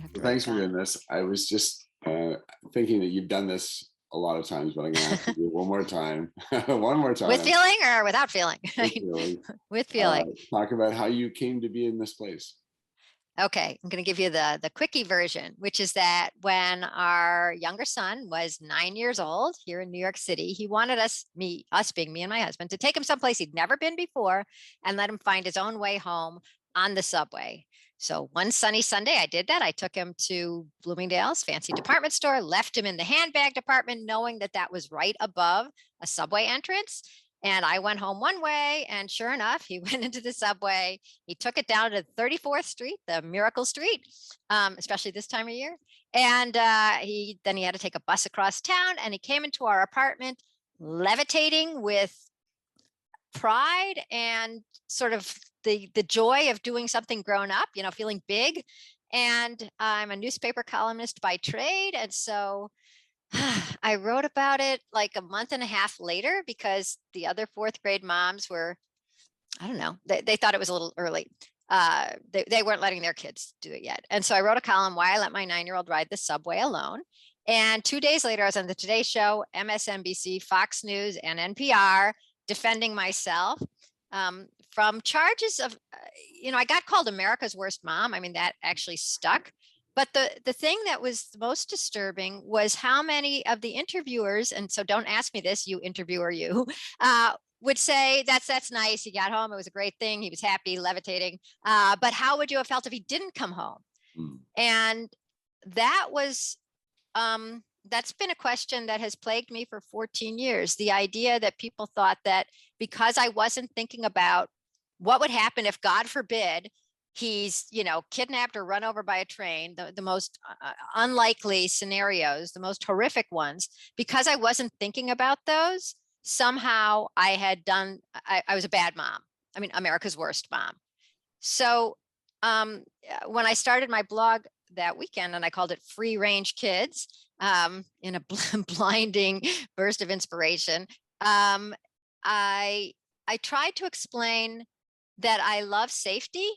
after we were Thanks for done. doing this. I was just thinking that you've done this a lot of times, but I'm going to ask you to do it one more time. One more With time. feeling or without feeling? With feeling. With feeling. Talk about how you came to be in this place. Okay, I'm going to give you the quickie version, which is that when our younger son was 9 years old here in New York City, he wanted us being me and my husband, to take him someplace he'd never been before and let him find his own way home on the subway. So one sunny Sunday, I did that. I took him to Bloomingdale's fancy department store, left him in the handbag department, knowing that that was right above a subway entrance. And I went home one way, and sure enough, he went into the subway. He took it down to 34th Street, the Miracle Street, especially this time of year. And he had to take a bus across town, and he came into our apartment levitating with pride and sort of the joy of doing something grown up, feeling big. And I'm a newspaper columnist by trade, and so I wrote about it like a month and a half later because the other fourth grade moms were, I don't know, they thought it was a little early. They weren't letting their kids do it yet. And so I wrote a column, Why I Let My 9-Year-Old Ride the Subway Alone. And 2 days later, I was on the Today Show, MSNBC, Fox News, and NPR defending myself from charges of, I got called America's worst mom. I mean, that actually stuck. But the thing that was the most disturbing was how many of the interviewers, and so don't ask me this, you interviewer, would say that's nice. He got home. It was a great thing. He was happy, levitating. But how would you have felt if he didn't come home? Mm. And that was that's been a question that has plagued me for 14 years. The idea that people thought that because I wasn't thinking about what would happen if, God forbid, he's kidnapped or run over by a train, the most unlikely scenarios, the most horrific ones, because I wasn't thinking about those, somehow I was a bad mom. I mean, America's worst mom. So when I started my blog that weekend, and I called it Free Range Kids, in a blinding burst of inspiration, I tried to explain that I love safety.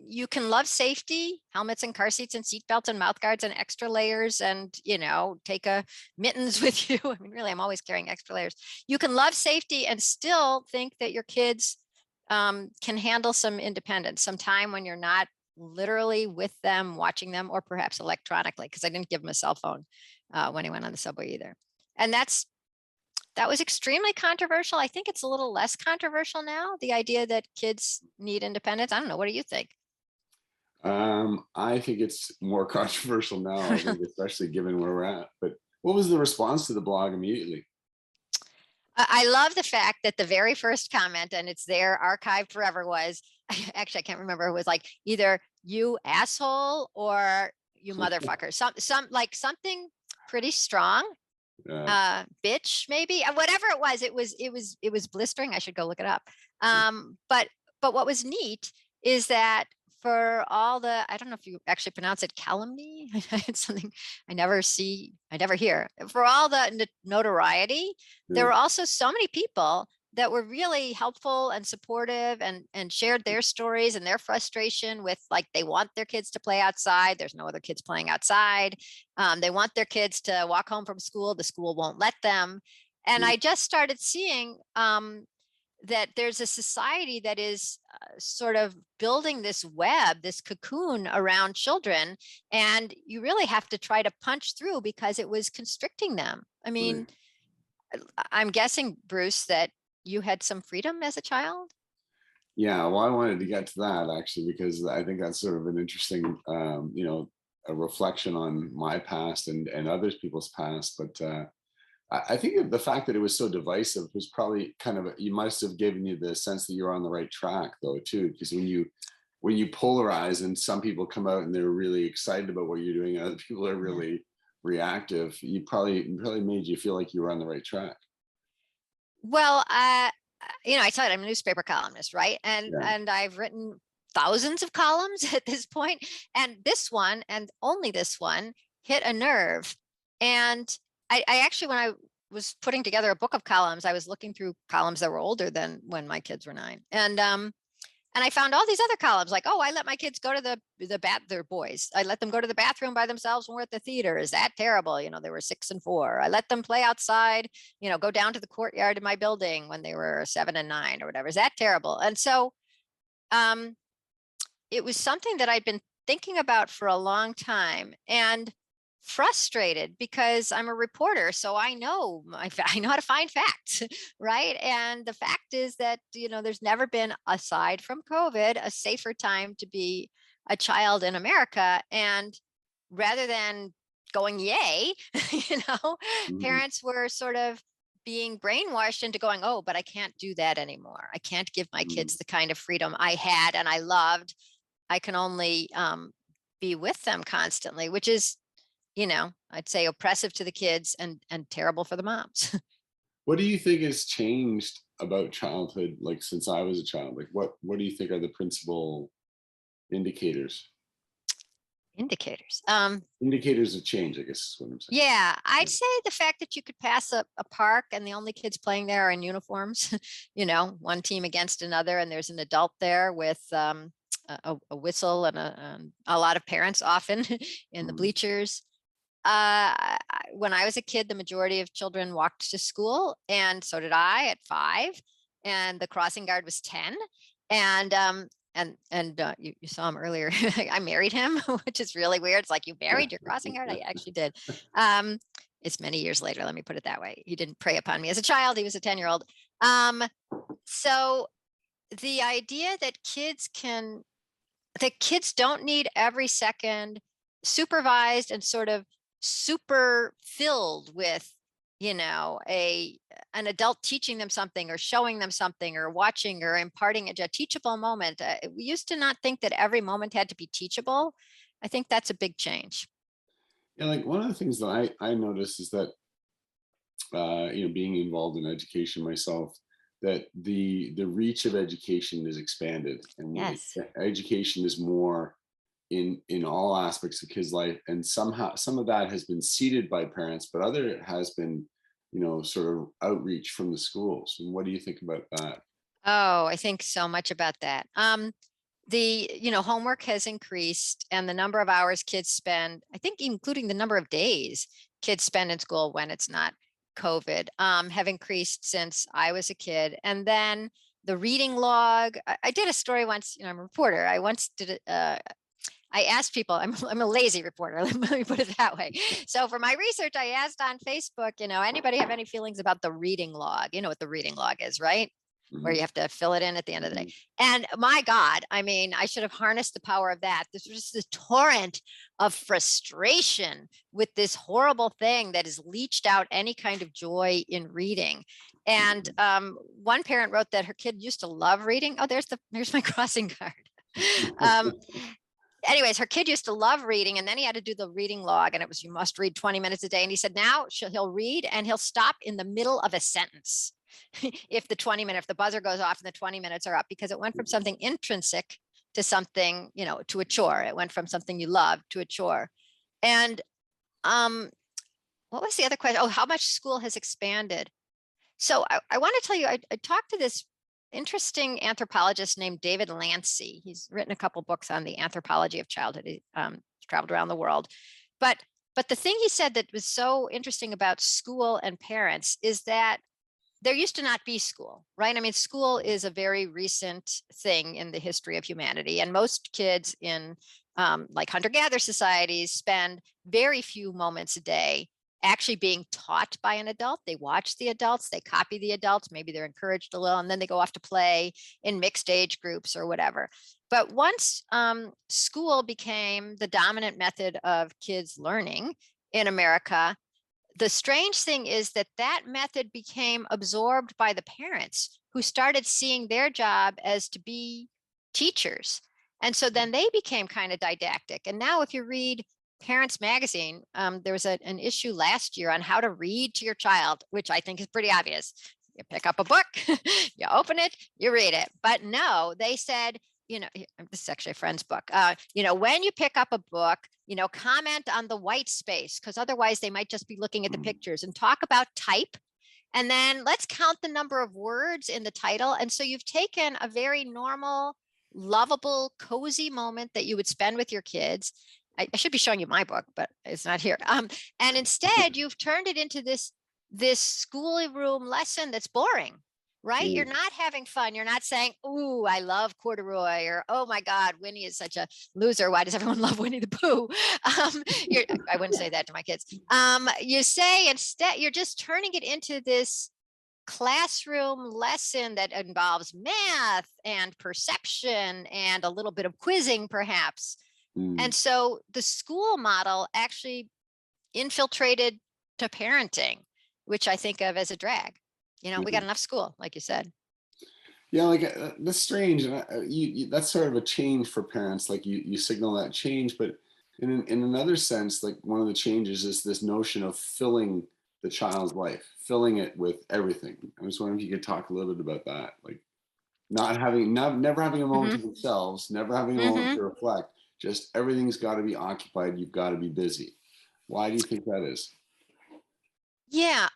You can love safety, helmets and car seats and seatbelts and mouth guards and extra layers, and take a mittens with you. I mean, really, I'm always carrying extra layers. You can love safety and still think that your kids can handle some independence, some time when you're not literally with them, watching them, or perhaps electronically, because I didn't give him a cell phone when he went on the subway either. And that was extremely controversial. I think it's a little less controversial now, the idea that kids need independence. I don't know. What do you think? I think it's more controversial now, I think, especially given where we're at. But what was the response to the blog immediately? I love the fact that the very first comment, and it's there archived forever, was actually, I can't remember. It was like either "you asshole" or "you motherfucker." Some like something pretty strong. Bitch, maybe, whatever it was. It was blistering. I should go look it up. But what was neat is that for all the, I don't know if you actually pronounce it, calumny. It's something I never hear. For all the notoriety, there were also so many people that were really helpful and supportive, and shared their stories and their frustration with, like, they want their kids to play outside. There's no other kids playing outside. They want their kids to walk home from school. The school won't let them. And I just started seeing that there's a society that is sort of building this web, this cocoon around children, and you really have to try to punch through because it was constricting them. I mean, I'm guessing, Bruce, that you had some freedom as a child. Yeah, well, I wanted to get to that actually, because I think that's sort of an interesting, a reflection on my past and others people's past. But I think the fact that it was so divisive was probably kind of, you must have given you the sense that you're on the right track, though, too, because when you polarize and some people come out and they're really excited about what you're doing, and other people are really reactive, you probably made you feel like you were on the right track. Well, I tell you, I'm a newspaper columnist, right? And Yeah. I've written thousands of columns at this point, and this one, and only this one, hit a nerve. And I actually, when I was putting together a book of columns, I was looking through columns that were older than when my kids were 9, and And I found all these other columns like, oh, I let my kids go to they're boys. I let them go to the bathroom by themselves when we're at the theater. Is that terrible? They were 6 and 4. I let them play outside, go down to the courtyard in my building when they were 7 and 9 or whatever. Is that terrible? And so it was something that I'd been thinking about for a long time and frustrated because I'm a reporter. So I know I know how to find facts, right? And the fact is that, there's never been, aside from COVID, a safer time to be a child in America. And rather than going, yay, Mhm. parents were sort of being brainwashed into going, oh, but I can't do that anymore. I can't give my Mhm. kids the kind of freedom I had and I loved. I can only be with them constantly, which is, I'd say oppressive to the kids and terrible for the moms. What do you think has changed about childhood, like since I was a child? Like what do you think are the principal indicators? Indicators. Indicators of change, I guess is what I'm saying. Yeah, I'd Yeah. say the fact that you could pass a park and the only kids playing there are in uniforms, one team against another, and there's an adult there with a whistle and a lot of parents often in the Mhm. bleachers. When I was a kid, the majority of children walked to school, and so did I at 5. And the crossing guard was 10. And you saw him earlier. I married him, which is really weird. It's like, you married your crossing guard. I actually did. Um, it's many years later. Let me put it that way. He didn't prey upon me as a child. He was a 10-year-old. So the idea that kids don't need every second supervised and sort of super filled with, a an adult teaching them something or showing them something or watching or imparting a teachable moment. We used to not think that every moment had to be teachable. I think that's a big change. Yeah, like one of the things that I noticed is that being involved in education myself, that the reach of education is expanded, and Yes. education is more in all aspects of kids' life, and somehow some of that has been seeded by parents, but other has been, sort of outreach from the schools. And what do you think about that? Oh, I think so much about that. The homework has increased and the number of hours kids spend, I think including the number of days kids spend in school when it's not COVID, have increased since I was a kid. And then the reading log, I did a story once. I'm a reporter. I once did I asked people, I'm a lazy reporter, let me put it that way. So for my research, I asked on Facebook, anybody have any feelings about the reading log? You know what the reading log is, right? Where you Mhm, have to fill it in at the end of the day. mhm, And my God, I mean, I should have harnessed the power of that. This was just this torrent of frustration with this horrible thing that has leached out any kind of joy in reading. And mhm. one parent wrote that her kid used to love reading. Oh, there's my crossing guard. um, Anyways, her kid used to love reading, and then he had to do the reading log, and it was, you must read 20 minutes a day. And he said now he'll read and he'll stop in the middle of a sentence if the buzzer goes off and the 20 minutes are up, because it went from something intrinsic to something, to a chore. It went from something you love to a chore. And um, what was the other question? Oh, how much school has expanded. So I want to tell you, I talked to this interesting anthropologist named David Lancy. He's written a couple books on the anthropology of childhood. He's traveled around the world, but the thing he said that was so interesting about school and parents is that there used to not be school, right? I mean, school is a very recent thing in the history of humanity, and most kids in like hunter-gatherer societies spend very few moments a day actually being taught by an adult. They watch the adults, they copy the adults, maybe they're encouraged a little, and then they go off to play in mixed age groups or whatever. But once school became the dominant method of kids learning in America, the strange thing is that that method became absorbed by the parents, who started seeing their job as to be teachers. And so then they became kind of didactic. And now, if you read Parents Magazine, there was an issue last year on how to read to your child, which I think is pretty obvious. You pick up a book, you open it, you read it. But no, they said, this is actually a friend's book. When you pick up a book, comment on the white space, because otherwise they might just be looking at the pictures, and talk about type. And then let's count the number of words in the title. And so you've taken a very normal lovable, cozy moment that you would spend with your kids. I should be showing you my book, but it's not here. And instead, you've turned it into this schoolroom lesson that's boring, right? You're Mm, not having fun. You're not saying, "Ooh, I love corduroy," or "Oh my God, Winnie is such a loser. Why does everyone love Winnie the Pooh?" I wouldn't say that to my kids. You say instead, you're just turning it into this classroom lesson that involves math and perception and a little bit of quizzing, perhaps. mm, And so the school model actually infiltrated to parenting, which I think of as a drag. We yeah. got enough school, like you said. Yeah, like that's strange, and that's sort of a change for parents. Like you signal that change, but in another sense, like one of the changes is this notion of filling the child's life, filling it with everything. I was wondering if you could talk a little bit about that, like never having a moment to Hmm. themselves, never having a moment Hmm. to reflect. Just everything's got to be occupied. You've got to be busy. Why do you think that is? Yeah,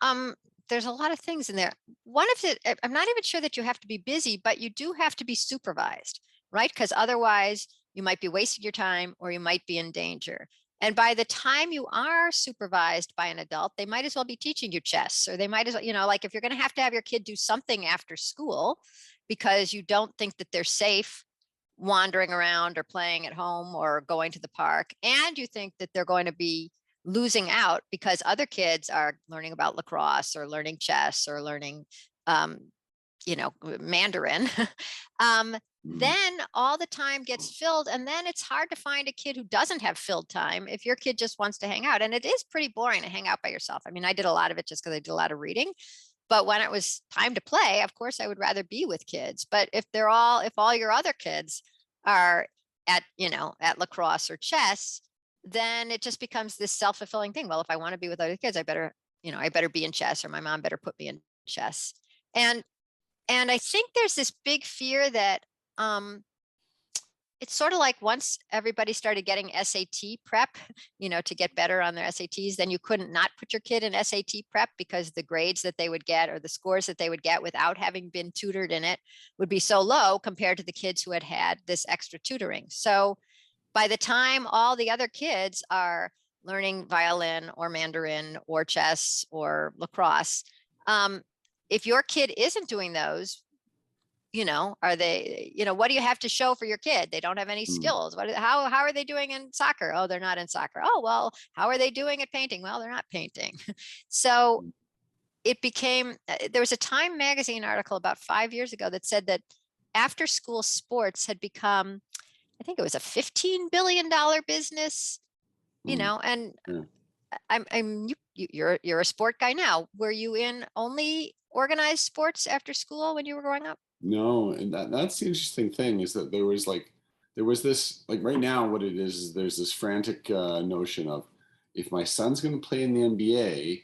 there's a lot of things in there. One of it, I'm not even sure that you have to be busy, but you do have to be supervised, right? Because otherwise you might be wasting your time or you might be in danger. And by the time you are supervised by an adult, they might as well be teaching you chess, or they might as well, like if you're going to have your kid do something after school because you don't think that they're safe wandering around or playing at home or going to the park, and you think that they're going to be losing out because other kids are learning about lacrosse or learning chess or learning um, Mandarin. um, Mm, then all the time gets filled, and then it's hard to find a kid who doesn't have filled time if your kid just wants to hang out. And it is pretty boring to hang out by yourself. I mean, I did a lot of it just because I did a lot of reading, but when it was time to play, of course I would rather be with kids. But if all your other kids are at lacrosse or chess, then it just becomes this self-fulfilling thing. Well, if I want to be with other kids, I better be in chess, or my mom better put me in chess. And and I think there's this big fear that um it's sort of like once everybody started getting SAT prep, to get better on their SATs, then you couldn't not put your kid in SAT prep because the grades that they would get or the scores that they would get without having been tutored in it would be so low compared to the kids who had had this extra tutoring. So by the time all the other kids are learning violin or Mandarin or chess or lacrosse, um, if your kid isn't doing those, are they, what do you have to show for your kid? They don't have any mm, skills. How are they doing in soccer? Oh, they're not in soccer. Oh, well, how are they doing at painting? Well, they're not painting. So mm, it became, there was a Time magazine article about 5 years ago that said that after school sports had become, I think it was a $15 billion business, mm, and yeah. you're a sport guy now. Were you in only organized sports after school when you were growing up? No, and that's the interesting thing is that there was this like right now what it is there's this frantic notion of if my son's going to play in the NBA,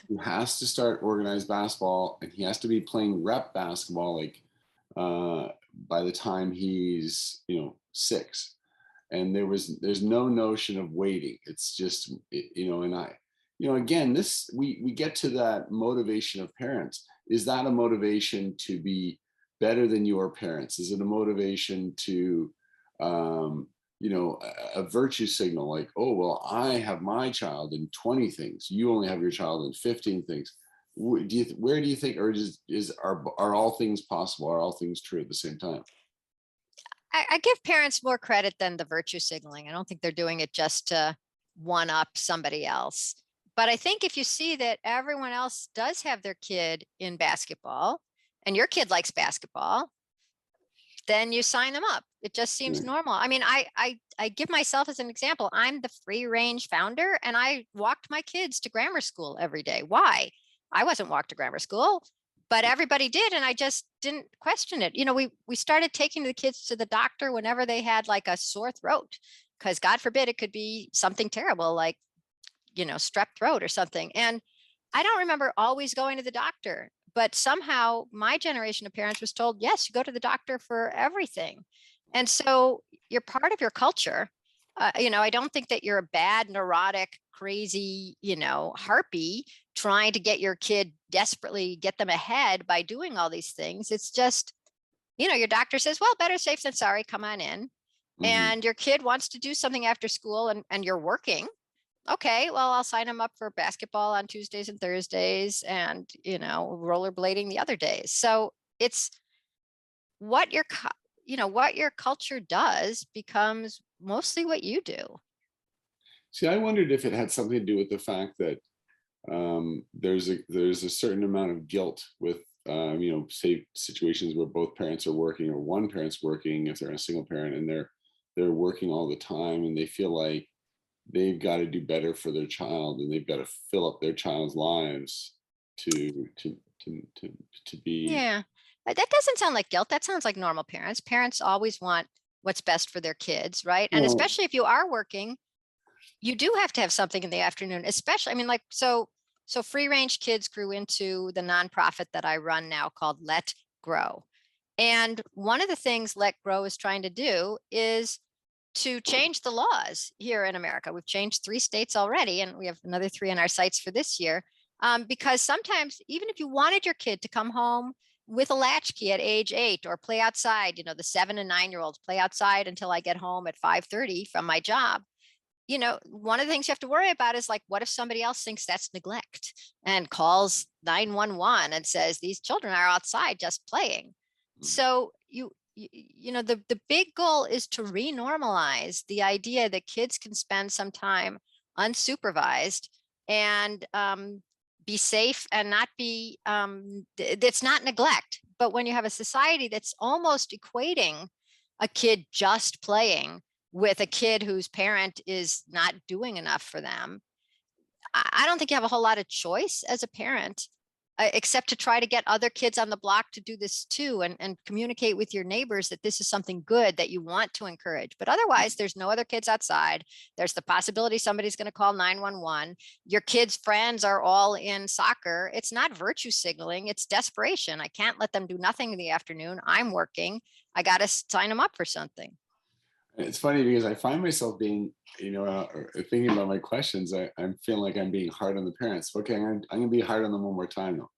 he has to start organized basketball and he has to be playing rep basketball like uh, by the time he's 6. And there's no notion of waiting. It's just and again this we get to that motivation of parents. Is that a motivation to be better than your parents? Is it a motivation to um a virtue signal like, oh well, I have my child in 20 things, you only have your child in 15 things? Where do you think, or are all things possible, are all things true at the same time? I give parents more credit than the virtue signaling. I don't think they're doing it just to one up somebody else. But I think if you see that everyone else does have their kid in basketball and your kid likes basketball, then you sign them up. It just seems Right. normal. I mean, I give myself as an example. I'm the free range founder and I walked my kids to grammar school every day. Why? I wasn't walked to grammar school, but everybody did, and I just didn't question it. We started taking the kids to the doctor whenever they had like a sore throat, because God forbid it could be something terrible like, strep throat or something. And I don't remember always going to the doctor, but somehow my generation of parents was told, yes, you go to the doctor for everything. And so you're part of your culture. I don't think that you're a bad, neurotic, crazy, harpy trying to get your kid desperately get them ahead by doing all these things. It's just your doctor says, well, better safe than sorry, come on in. Mhm. And your kid wants to do something after school and you're working. Okay, well, I'll sign them up for basketball on Tuesdays and Thursdays and, rollerblading the other days. So it's what what your culture does becomes mostly what you do. See, I wondered if it had something to do with the fact that there's a certain amount of guilt with say situations where both parents are working or one parent's working if they're a single parent and they're working all the time and they feel like they've got to do better for their child and they've got to fill up their child's lives to to be Yeah. That doesn't sound like guilt. That sounds like normal parents. Parents always want what's best for their kids, right? And well. especially if you are working, you do have to have something in the afternoon, especially, I mean, like, so free range kids grew into the nonprofit that I run now called Let Grow. And one of the things Let Grow is trying to do is to change the laws here in America. We've changed 3 states already, and we have another 3 in our sights for this year. Because sometimes, even if you wanted your kid to come home with a latchkey at age 8 or play outside, the 7 and 9-year-olds play outside until I get home at 5:30 from my job. One of the things you have to worry about is like, what if somebody else thinks that's neglect and calls 911 and says these children are outside just playing? So the big goal is to renormalize the idea that kids can spend some time unsupervised and be safe and not be it's not neglect. But when you have a society that's almost equating a kid just playing with a kid whose parent is not doing enough for them, I don't think you have a whole lot of choice as a parent, except to try to get other kids on the block to do this too, and communicate with your neighbors that this is something good that you want to encourage. But otherwise, there's no other kids outside. There's the possibility somebody's going to call 911. Your kids' friends are all in soccer. It's not virtue signaling, it's desperation. I can't let them do nothing in the afternoon. I'm working. I got to sign them up for something. It's funny because I find myself being, thinking about my questions. I'm feeling like I'm being hard on the parents. Okay, I'm gonna be hard on them one more time though.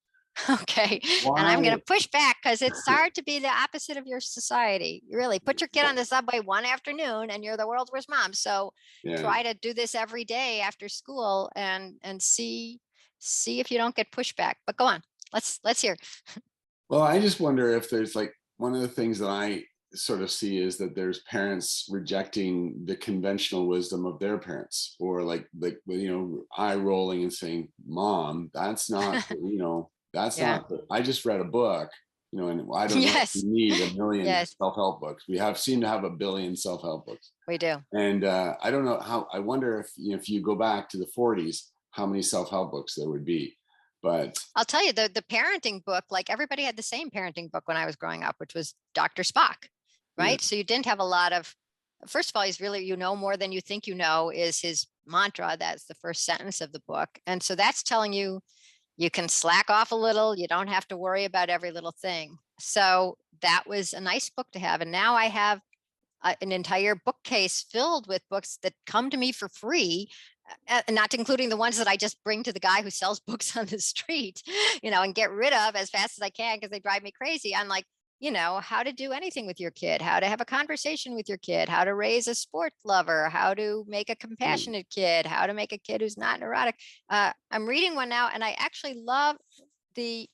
Okay. And I'm going Why? to push back because it's hard to be the opposite of your society. You really put your kid on the subway one afternoon and you're the world's worst mom. So Yeah. try to do this every day after school and see if you don't get pushback. But go on. Let's hear. Well, I just wonder if there's like one of the things that I sort of see is that there's parents rejecting the conventional wisdom of their parents, or eye rolling and saying, "Mom, that's not that's Yeah. not I just read a book." And I don't know if Yes. you need a million Yes, self-help books. We have seem to have a billion self-help books. we do. And I don't know how. I wonder if if you go back to the '40s, how many self-help books there would be. But I'll tell you, the parenting book, like everybody had the same parenting book when I was growing up, which was Dr. Spock, yeah, right? So you didn't have a lot of, first of all, he's really, more than you think you know, is his mantra. That's the first sentence of the book. And so that's telling you you can slack off a little. You don't have to worry about every little thing. So that was a nice book to have. And now I have an entire bookcase filled with books that come to me for free, not including the ones that I just bring to the guy who sells books on the street, and get rid of as fast as I can because they drive me crazy. I'm like, how to do anything with your kid, how to have a conversation with your kid, how to raise a sport lover, how to make a yeah. compassionate kid, how to make a kid who's not neurotic. I'm reading one now, and I actually love the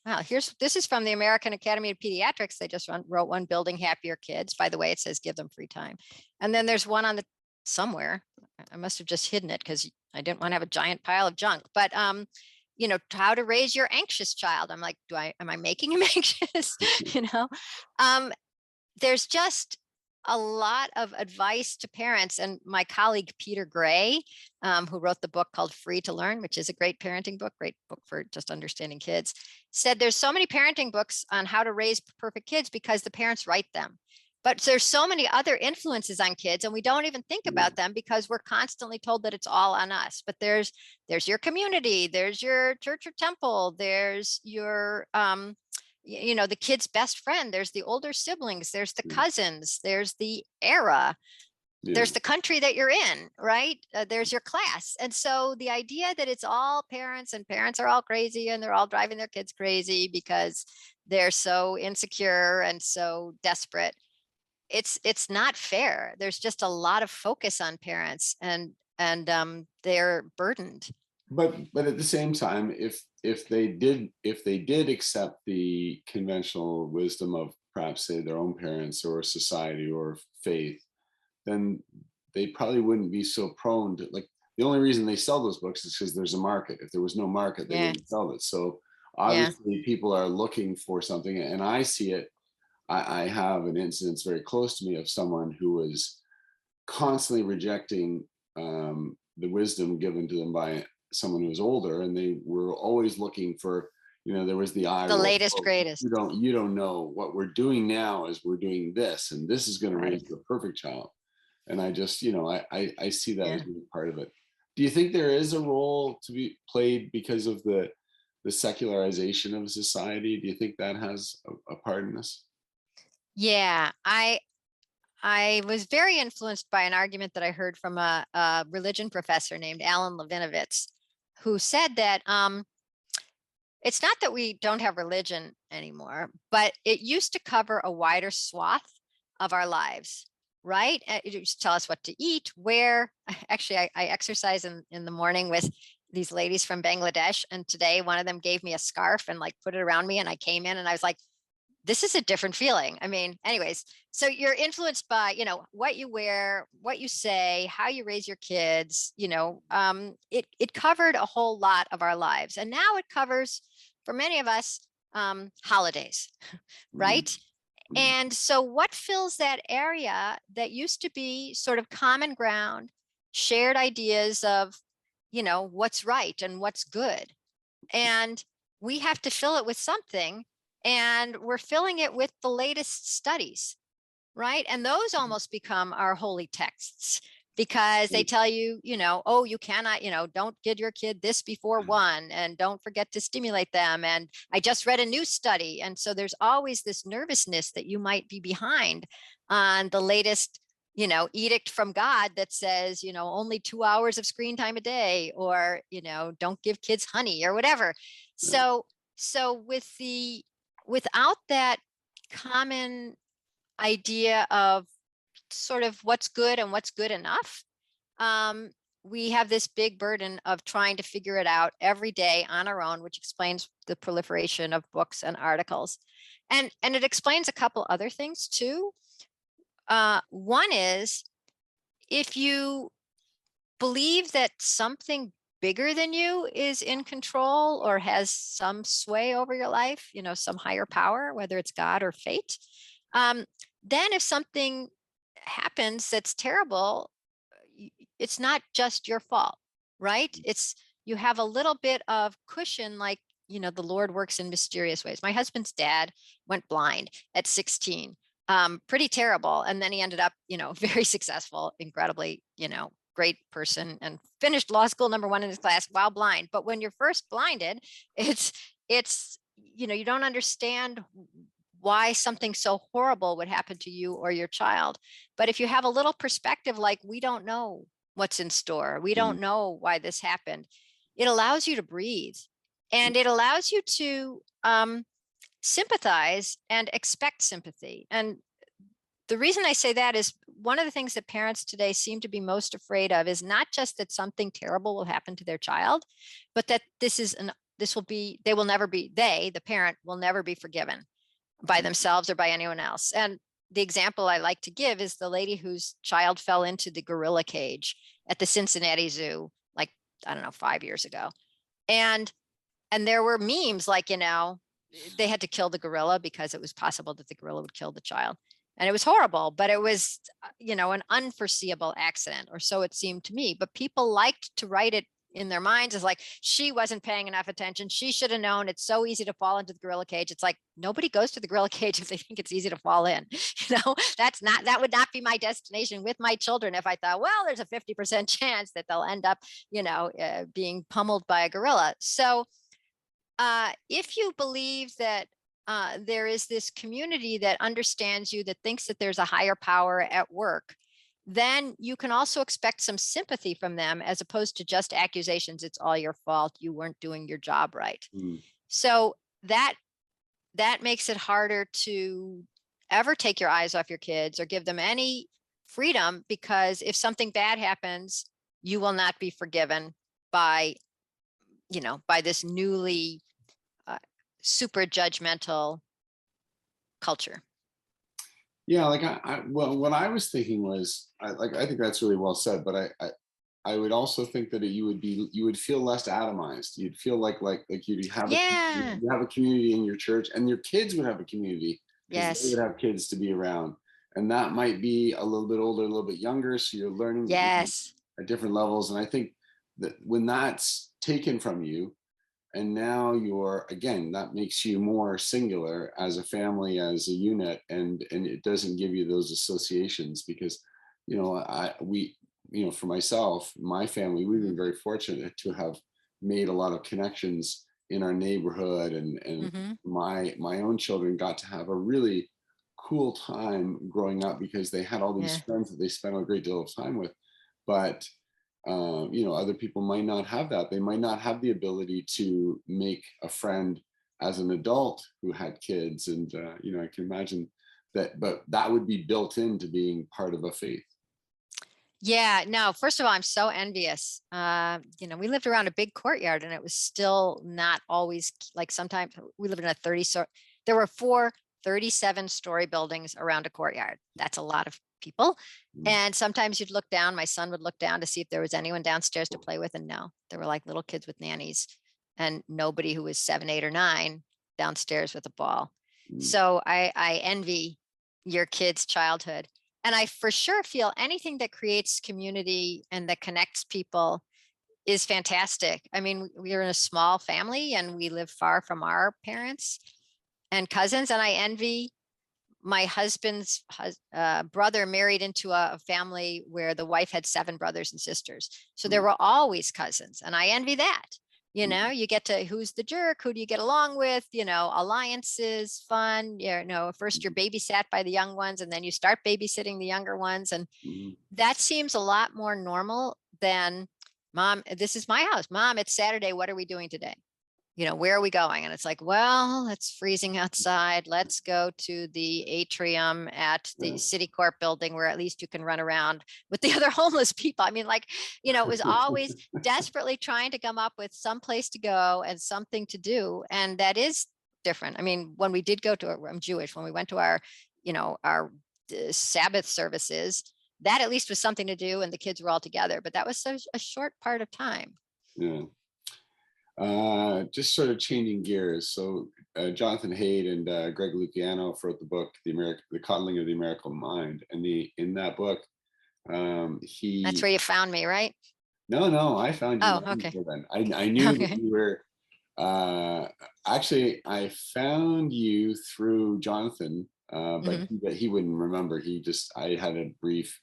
Wow, this is from the American Academy of Pediatrics. They just wrote one, Building Happier Kids. By the way, it says give them free time. And then there's one on the somewhere. I must have just hidden it because I didn't want to have a giant pile of junk. But how to raise your anxious child. I'm like, am I making him anxious? you know, um, there's just a lot of advice to parents. And my colleague, Peter Gray, who wrote the book called Free to Learn, which is a great parenting book, great book for just understanding kids, said there's so many parenting books on how to raise perfect kids because the parents write them. But there's so many other influences on kids, and we don't even think Yeah. about them because we're constantly told that it's all on us. But there's your community, there's your church or temple, there's your the kid's best friend, there's the older siblings, there's the Yeah. cousins, there's the era. there's the country that you're in, right? There's your class. And so the idea that it's all parents and parents are all crazy and they're all driving their kids crazy because they're so insecure and so desperate, it's not fair. There's just a lot of focus on parents, and they're burdened. But at the same time, if they did accept the conventional wisdom of perhaps say their own parents or society or faith, then they probably wouldn't be so prone to, like, the only reason they sell those books is because there's a market. If there was no market, they Yeah. wouldn't sell it. So Yeah. obviously people are looking for something, and I see it. I have an instance very close to me of someone who was constantly rejecting the wisdom given to them by someone who was older, and they were always looking for, there was the eye The roll. latest, "Oh, greatest. you don't know what we're doing now is we're doing this, and this is going to Right. raise the perfect child." And I just, I see that Yeah. as being part of it. Do you think there is a role to be played because of the secularization of society? Do you think that has a part in this? Yeah. I was very influenced by an argument that I heard from a religion professor named Alan Levinovitz, who said that it's not that we don't have religion anymore, but it used to cover a wider swath of our lives, right? It used to tell us what to eat, where. Actually, I exercise in the morning with these ladies from Bangladesh. And today one of them gave me a scarf and like put it around me. And I came in and I was like, this is a different feeling. I mean, anyways, so you're influenced by, what you wear, what you say, how you raise your kids, it covered a whole lot of our lives. And now it covers, for many of us, holidays, Mhm, right? mhm, And so what fills that area that used to be sort of common ground, shared ideas of, what's right and what's good, and we have to fill it with something, and we're filling it with the latest studies, right? And those almost become our holy texts because they right, tell you, oh, you cannot, don't give your kid this before one, and don't forget to stimulate them. And I just read a new study. And so there's always this nervousness that you might be behind on the latest, edict from God that says, only 2 hours of screen time a day, or, don't give kids honey or whatever. right. So without that common idea of sort of what's good and what's good enough, um, we have this big burden of trying to figure it out every day on our own, which explains the proliferation of books and articles. And it explains a couple other things too. One is, if you believe that something bigger than you is in control or has some sway over your life, some higher power, whether it's God or fate, um, then if something happens that's terrible, it's not just your fault, right? It's, you have a little bit of cushion, like, the Lord works in mysterious ways. My husband's dad went blind at 16. Pretty terrible. And then he ended up, very successful, incredibly, great person, and finished law school #1 in his class while blind. But when you're first blinded, it's, you don't understand why something so horrible would happen to you or your child. But if you have a little perspective, like, we don't know what's in store, we Mhm, don't know why this happened, it allows you to breathe, and it allows you to sympathize and expect sympathy. And the reason I say that is, one of the things that parents today seem to be most afraid of is not just that something terrible will happen to their child, but that this will be, they will never be, the parent will never be forgiven by themselves or by anyone else. And the example I like to give is the lady whose child fell into the gorilla cage at the Cincinnati Zoo, like, I don't know, 5 years ago. And there were memes like, they had to kill the gorilla because it was possible that the gorilla would kill the child. And it was horrible, but it was, an unforeseeable accident, or so it seemed to me. But people liked to write it in their minds as like, she wasn't paying enough attention. She should have known. It's so easy to fall into the gorilla cage. It's like, nobody goes to the gorilla cage if they think it's easy to fall in. That would not be my destination with my children if I thought, well, there's a 50% chance that they'll end up, being pummeled by a gorilla. So if you believe that there is this community that understands you, that thinks that there's a higher power at work, then you can also expect some sympathy from them as opposed to just accusations. It's all your fault. You weren't doing your job right. Mm. So that makes it harder to ever take your eyes off your kids or give them any freedom, because if something bad happens, you will not be forgiven by, by this newly uh, super judgmental culture. Yeah, like well, what I was thinking was, I think that's really well said, but I would also think that you would feel less atomized. You'd feel like Yeah. you have a community in your church, and your kids would have a community because they would Yes. have kids to be around, and that might be a little bit older, a little bit younger, so you're learning, Yes. at different levels. And I think that when that's taken from you, and now you're, again, that makes you more singular as a family, as a unit, and it doesn't give you those associations. Because for myself, my family, we've Hmm. been very fortunate to have made a lot of connections in our neighborhood, and Hmm. my own children got to have a really cool time growing up because they had all these Yeah. friends that they spent a great deal of time with. But other people might not have that. They might not have the ability to make a friend as an adult who had kids. And I can imagine that, but that would be built into being part of a faith. Yeah, no, first of all, I'm so envious. We lived around a big courtyard and it was still not always like sometimes we lived in a 30, so there were 37-story buildings around a courtyard. That's a lot of people. Mm. And sometimes you'd look down, my son would look down to see if there was anyone downstairs to play with. And no, there were like little kids with nannies and nobody who was 7, 8, or 9 downstairs with a ball. Mm. So I envy your kids' childhood. And I for sure feel anything that creates community and that connects people is fantastic. I mean, we are in a small family and we live far from our parents and cousins. And I envy my husband's brother married into a family where the wife had 7 brothers and sisters. So there Mm. were always cousins. And I envy that. Mm. You get to who's the jerk, who do you get along with, alliances, fun. First you're babysat by the young ones and then you start babysitting the younger ones. And Mm. that seems a lot more normal than, Mom, this is my house. Mom, it's Saturday. What are we doing today? Where are we going? And it's like, well, it's freezing outside. Let's go to the atrium at the Yeah. city court building where at least you can run around with the other homeless people. I mean, it was always desperately trying to come up with some place to go and something to do. And that is different. I mean, when we did I'm Jewish, when we went to our Sabbath services, that at least was something to do and the kids were all together, but that was such a short part of time. Yeah. Just sort of changing gears. So Jonathan Haidt and Greg Luciano wrote the book, The Coddling of the American Mind," and in that book, That's he where you found me, right? no, I found you Oh, long okay. before then. I knew that Okay. you were. Uh, Actually, I found you through Jonathan, but Hmm. he wouldn't remember. I had a brief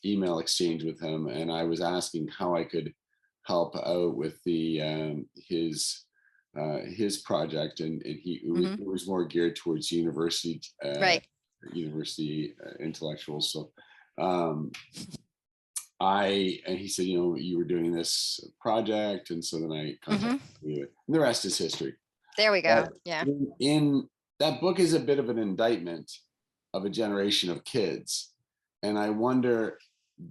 email exchange with him, and I was asking how I could help out with his project, and Hmm. it was more geared towards Right. university intellectuals. So um, and he said, you were doing this project, and so then I contacted Hmm. you, and the rest is history. There we But go. Yeah. in that book is a bit of an indictment of a generation of kids, and I wonder he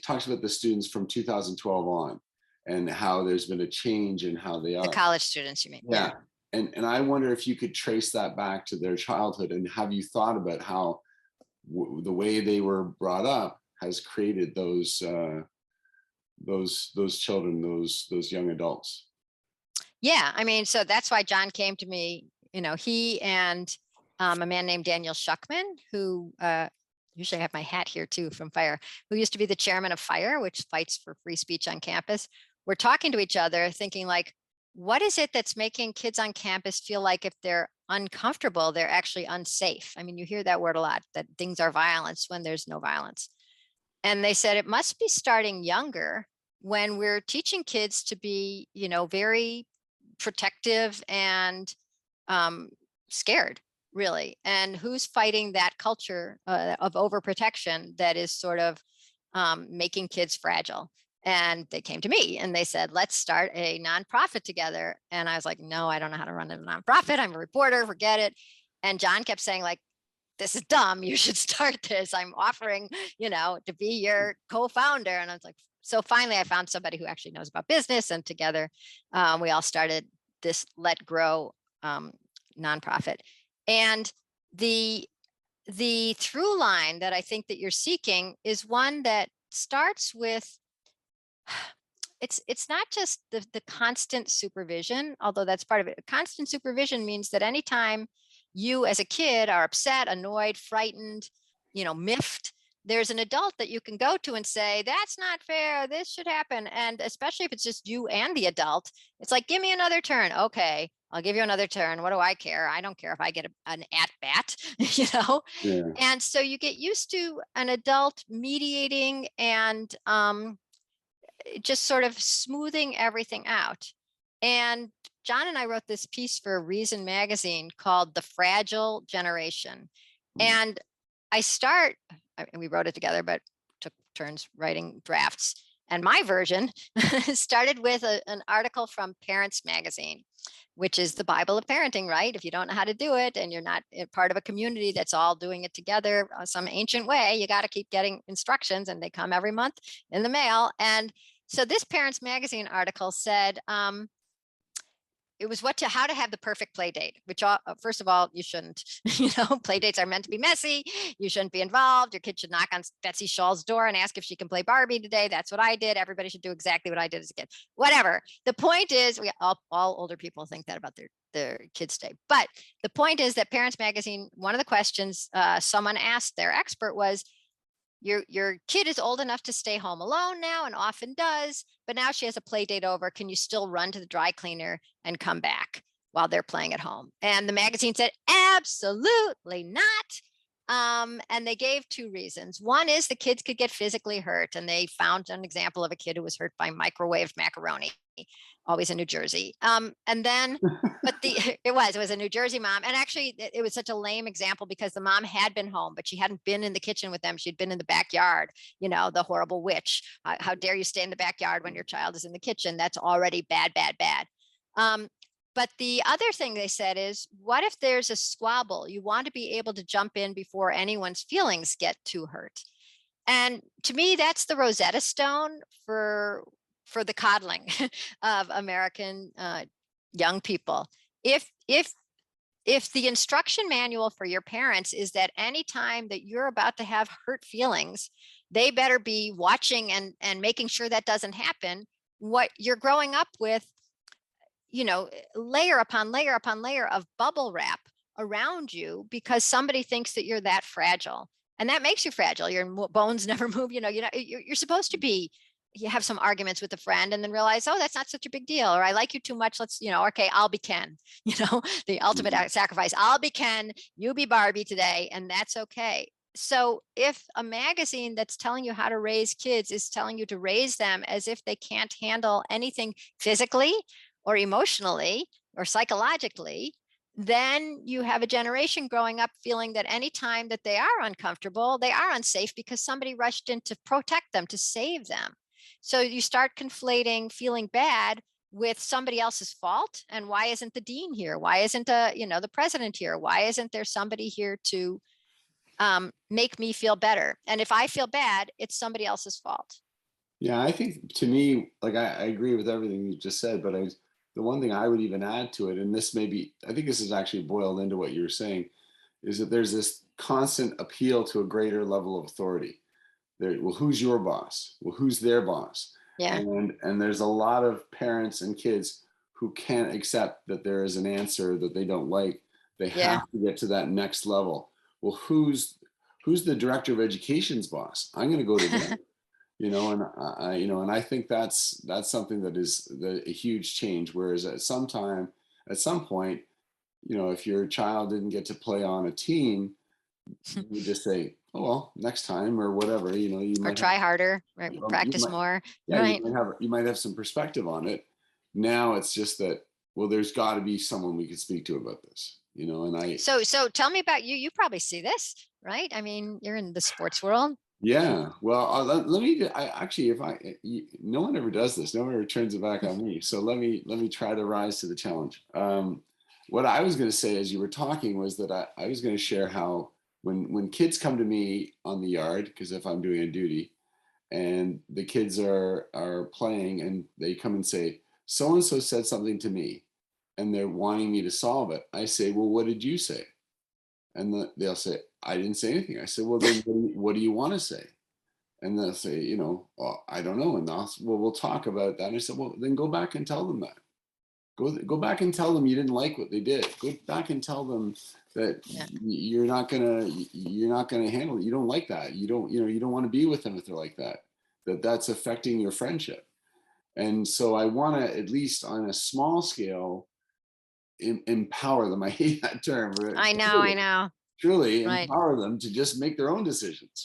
talks about the students from 2012 on, and how there's been a change in how they The are. college students, you mean? Yeah. Yeah, and I wonder if you could trace that back to their childhood, and have you thought about how the way they were brought up has created those children, those young adults. Yeah. I mean, so that's why John came to me, he and a man named Daniel Shuckman, who usually I have my hat here too from Fire, who used to be the chairman of Fire, which fights for free speech on campus. We're talking to each other, thinking like, what is it that's making kids on campus feel like if they're uncomfortable, they're actually unsafe? I mean, you hear that word a lot, that things are violence when there's no violence. And they said it must be starting younger when we're teaching kids to be, very protective and um, scared. really? And who's fighting that culture of overprotection that is sort of making kids fragile? And they came to me and they said, let's start a nonprofit together. And I was like, no, I don't know how to run a nonprofit. I'm a reporter, forget it. And John kept saying, like, this is dumb. You should start this. I'm offering, to be your co-founder. And I was like, so finally I found somebody who actually knows about business. And together we all started this Let Grow nonprofit. And the through line that I think that you're seeking is one that starts with, it's not just the constant supervision, although that's part of it. Constant supervision means that anytime you as a kid are upset, annoyed, frightened, miffed, there's an adult that you can go to and say, that's not fair, this should happen. And especially if it's just you and the adult, it's like, give me another turn. Okay, I'll give you another turn. What do I care? I don't care if I get an at bat, Yeah. And so you get used to an adult mediating and just sort of smoothing everything out. And John and I wrote this piece for Reason magazine called The Fragile Generation. Mm. And we wrote it together, but took turns writing drafts. And my version started with an article from Parents Magazine, which is the Bible of parenting, right? If you don't know how to do it and you're not part of a community that's all doing it together some ancient way, you got to keep getting instructions, and they come every month in the mail. And so this Parents Magazine article said, it was how to have the perfect play date, which first of all, you shouldn't, play dates are meant to be messy. You shouldn't be involved. Your kid should knock on Betsy Shaw's door and ask if she can play Barbie today. That's what I did. Everybody should do exactly what I did as a kid, whatever. The point is, we all older people think that about their kids today. But the point is that Parents Magazine, one of the questions someone asked their expert was, your kid is old enough to stay home alone now and often does, but now she has a play date over. Can you still run to the dry cleaner and come back while they're playing at home? And the magazine said, absolutely not. And they gave two reasons. One is the kids could get physically hurt. And they found an example of a kid who was hurt by microwaved macaroni, always in New Jersey. And then, but it was a New Jersey mom. And actually it was such a lame example because the mom had been home, but she hadn't been in the kitchen with them. She'd been in the backyard, the horrible witch. How dare you stay in the backyard when your child is in the kitchen? That's already bad, bad, bad. But the other thing they said is, what if there's a squabble? You want to be able to jump in before anyone's feelings get too hurt. And to me, that's the Rosetta Stone for the coddling of American young people. If the instruction manual for your parents is that anytime that you're about to have hurt feelings, they better be watching and making sure that doesn't happen, what you're growing up with, layer upon layer upon layer of bubble wrap around you because somebody thinks that you're that fragile. And that makes you fragile. Your bones never move. You're supposed to be, you have some arguments with a friend and then realize, oh, that's not such a big deal. Or I like you too much. Let's, okay, I'll be Ken, the ultimate sacrifice. I'll be Ken, you be Barbie today. And that's okay. So if a magazine that's telling you how to raise kids is telling you to raise them as if they can't handle anything physically or emotionally or psychologically, then you have a generation growing up feeling that anytime that they are uncomfortable, they are unsafe because somebody rushed in to protect them, to save them. So you start conflating feeling bad with somebody else's fault. And why isn't the dean here? Why isn't the president here? Why isn't there somebody here to make me feel better? And if I feel bad, it's somebody else's fault. Yeah, I think to me, like I agree with everything you just said, but the one thing I would even add to it, and I think this is actually boiled into what you were saying, is that there's this constant appeal to a greater level of authority. Well, who's your boss? Well, who's their boss? Yeah. And there's a lot of parents and kids who can't accept that there is an answer that they don't like. They have to get to that next level. Well, who's the director of education's boss? I'm going to go to them. And I think that's something that is a huge change. Whereas at some point, if your child didn't get to play on a team, you just say, oh, well, next time or whatever, you or might try harder, right? Practice more. Right. you might have some perspective on it. Now it's just that, well, there's got to be someone we can speak to about this. and So tell me about you. You probably see this, right? I mean, you're in the sports world. yeah, well, let me, I actually, if I, no one ever does this, no one ever turns it back on me. So let me try to rise to the challenge. What I was going to say as you were talking was that I was going to share how when kids come to me on the yard, because if I'm doing a duty and the kids are playing and they come and say, so and so said something to me and they're wanting me to solve it, I say, well, what did you say? And they'll say, I didn't say anything. I said, well, then what do you want to say? And they'll say, well, I don't know. And well, we'll talk about that. And I said, well, then go back and tell them that. Go back and tell them you didn't like what they did. Go back and tell them that Yeah. you're not gonna handle it. You don't like that. You don't want to be with them if they're like that. That's affecting your friendship. And so I want to, at least on a small scale, empower them. I hate that term, but I know. I know. truly Right. empower them to just make their own decisions.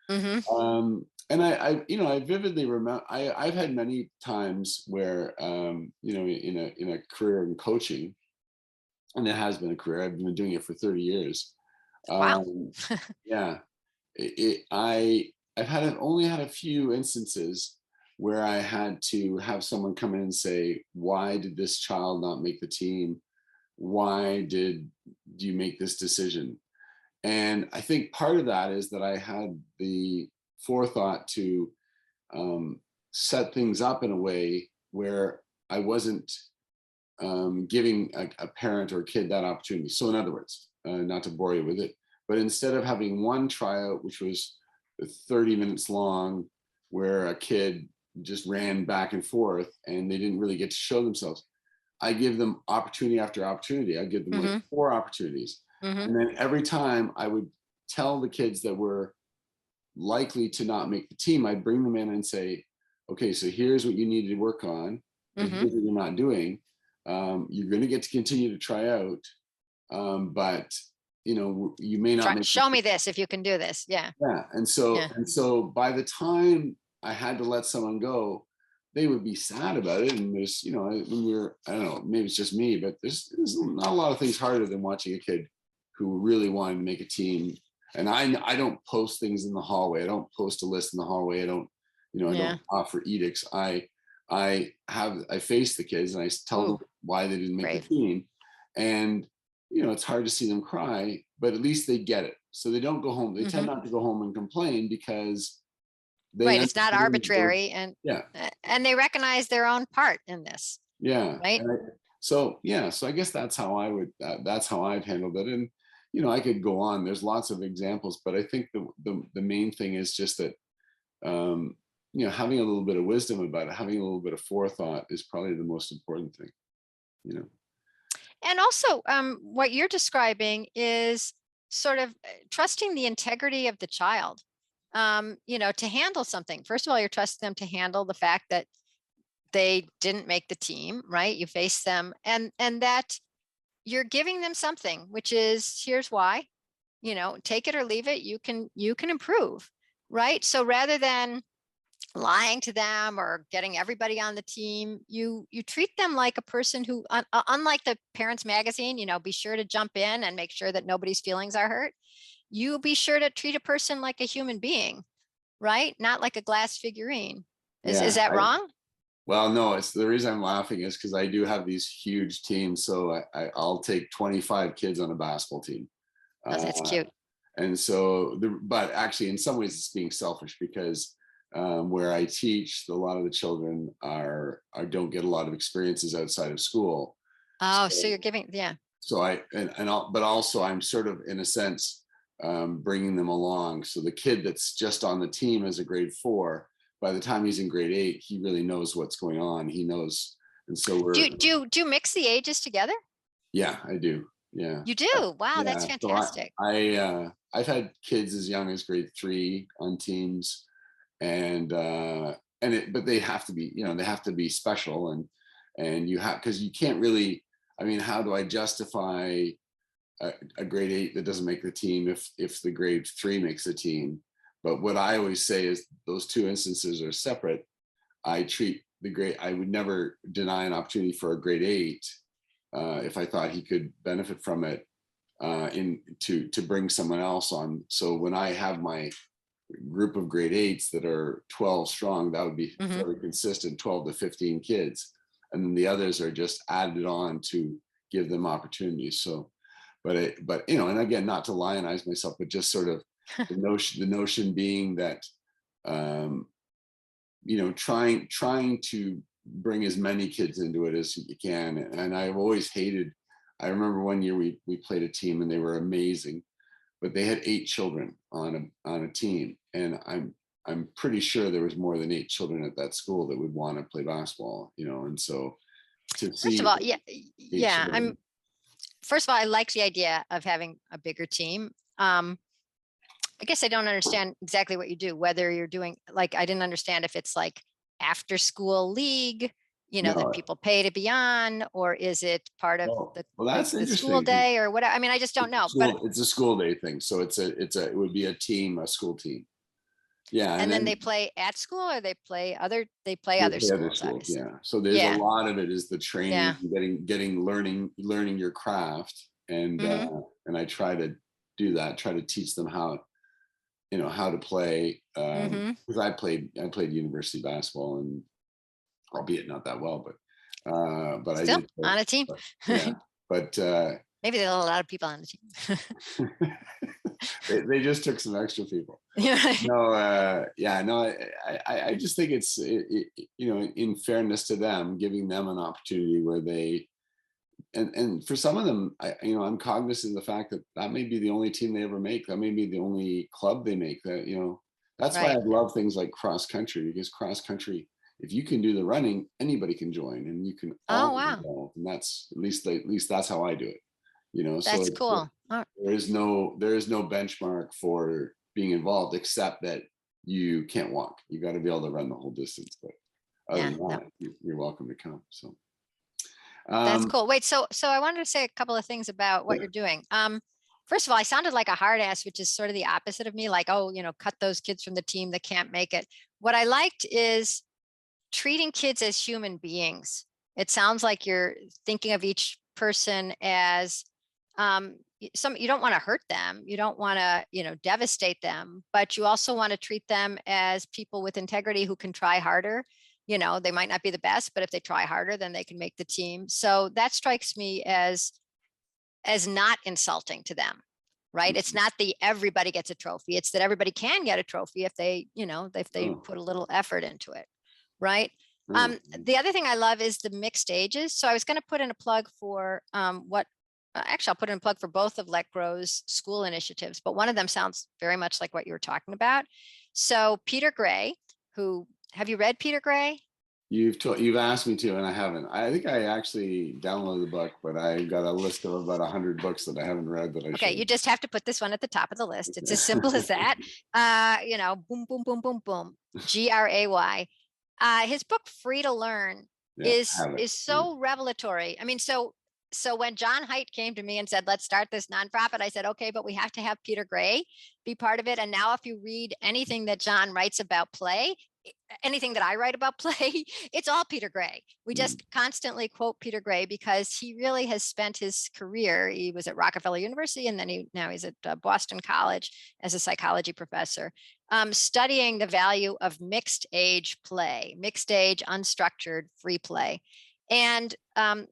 Hmm. And I vividly remember, I've had many times where, in a career in coaching, and it has been a career, I've been doing it for 30 years. Wow. Um, yeah, I've only had a few instances where I had to have someone come in and say, why did this child not make the team? Why do you make this decision? And I think part of that is that I had the forethought to, um, set things up in a way where I wasn't, giving a parent or a kid that opportunity. So, in other words, not to bore you with it, but instead of having one tryout, which was 30 minutes long, where a kid just ran back and forth and they didn't really get to show themselves, I give them opportunity after opportunity. I give them like Hmm. 4 opportunities. Hmm. And then every time I would tell the kids that were likely to not make the team, I'd bring them in and say, okay, so here's what you need to work on, and Hmm. here's what you're not doing. You're going to get to continue to try out, but you may not Try. make the Show team. me this if you can do this. Yeah. Yeah. Yeah. And so by the time I had to let someone go, they would be sad about it. And there's, when you're, I don't know, maybe it's just me, but there's not a lot of things harder than watching a kid who really wanted to make a team. And I don't post things in the hallway. I don't post a list in the hallway. I Yeah. don't offer edicts. I face the kids and I tell them Ooh, why they didn't make the brave. team. And it's hard to see them cry, but at least they get it. So they don't go home. They tend Hmm. not to go home and complain because they Right. It's not understand that they're, arbitrary, yeah, and they recognize their own part in this. yeah. Right. So I guess that's how that's how I've handled it. And, I could go on, there's lots of examples, but I think the main thing is just that, um, having a little bit of wisdom about it, having a little bit of forethought is probably the most important thing, you know? And also, what you're describing is sort of trusting the integrity of the child, to handle something. First of all, you're trusting them to handle the fact that they didn't make the team, right? You face them, and that you're giving them something, which is, here's why, take it or leave it. You can improve, right? So rather than lying to them or getting everybody on the team, you treat them like a person who, unlike the parents magazine, be sure to jump in and make sure that nobody's feelings are hurt. You be sure to treat a person like a human being, right? Not like a glass figurine. Is Yeah. that wrong? Well, no, it's the reason I'm laughing is because I do have these huge teams. So I'll take 25 kids on a basketball team. Oh, that's Uh, cute. and so, but actually, in some ways, it's being selfish because, where I teach, a lot of the children don't get a lot of experiences outside of school. Oh, so So, you're giving, yeah. so but also I'm sort of, in a sense, bringing them along. So the kid that's just on the team as a grade 4, by the time he's in grade 8, he really knows what's going on. He knows, and so Do you mix the ages together? yeah, I do. Yeah. You do? Wow, that's Yeah. So fantastic. I've had kids as young as grade 3 on teams, and but they have to be, they have to be special, and you have, because you can't really, I mean, how do I justify a grade 8 that doesn't make the team if the grade 3 makes the team? But what I always say is those two instances are separate. I would never deny an opportunity for a grade 8, if I thought he could benefit from it, to bring someone else on. So when I have my group of grade eights that are 12 strong, that would be Mhm. fairly consistent, 12 to 15 kids. And then the others are just added on to give them opportunities. So, but you know, and again, not to lionize myself, but just sort of the notion being that, um, you know, trying to bring as many kids into it as you can. And I've always hated. I remember one year we played a team and they were amazing, but they had 8 children on a team, and I'm pretty sure there was more than 8 children at that school that would want to play basketball, you know, and so to First of see all, yeah, eight yeah. children, First of all, I like the idea of having a bigger team. I guess I don't understand exactly what you do, whether you're doing, like, I didn't understand if it's like after school league, that no, people pay to be on, or is it part of oh, the, well, like that's the school interesting because day or whatever. I mean, I just don't know, but, it's a school day thing, so it would be a team, a school team, yeah, and and then then they play at school or they play they other play other schools, schools, obviously. yeah. So there's a Yeah. lot of it is the Yeah. training, getting learning your craft, Hmm. and I try to do that, try to teach them how, you know, how to play, Hmm. because I played university basketball, and albeit not that well, but I Still did play. on a team. But, yeah, but Maybe there are a lot of people on the team. they just took some extra people. Yeah. No, yeah, no, I just think you know, in fairness to them, giving them an opportunity where they, and for some of them, you know, I'm cognizant of the fact that that may be the only team they ever make. That may be the only club they make. That, you know, that's why I Right. love things like cross country, because cross country, if you can do the running, anybody can join, and you can Oh, all get wow. involved. And that's at least that's how I do it. You know, so That's cool. Oh, there is no benchmark for being involved except that you can't walk. You got to be able to run the whole distance. But other yeah. than No. that, you're welcome to come. So, That's um, cool. Wait, so I wanted to say a couple of things about what you're doing. First of all, I sounded like a hard ass, which is sort of the opposite of me, like, oh, cut those kids from the team that can't make it. What I liked is treating kids as human beings. It sounds like you're thinking of each person as you don't want to hurt them. You don't want to, devastate them, but you also want to treat them as people with integrity who can try harder. They might not be the best, but if they try harder, then they can make the team. So that strikes me as not insulting to them. Right. It's not the everybody gets a trophy. It's that everybody can get a trophy if they oh, put a little effort into it. Right. oh, The other thing I love is the mixed ages. So I was going to put in a plug for what actually I'll put in a plug for both of Let Grow's school initiatives, but one of them sounds very much like what you were talking about. So Peter Gray, who have you read Peter Gray? you've asked me to, and I haven't. I think I actually downloaded the book, but I got a list of about 100 books that I haven't read that I Okay, should. you just have to put this one at the top of the list. It's as simple as that. Boom, boom, boom, boom, boom. Gray. His book Free to Learn Yeah, is have it. is so revelatory. I mean, so when John Haidt came to me and said, let's start this nonprofit, I said, okay, but we have to have Peter Gray be part of it. And now if you read anything that John writes about play, anything that I write about play, it's all Peter Gray. We Mm, just constantly quote Peter Gray because he really has spent his career. He was at Rockefeller University, and then now he's at Boston College as a psychology professor, studying the value of mixed age play, mixed age, unstructured, free play. And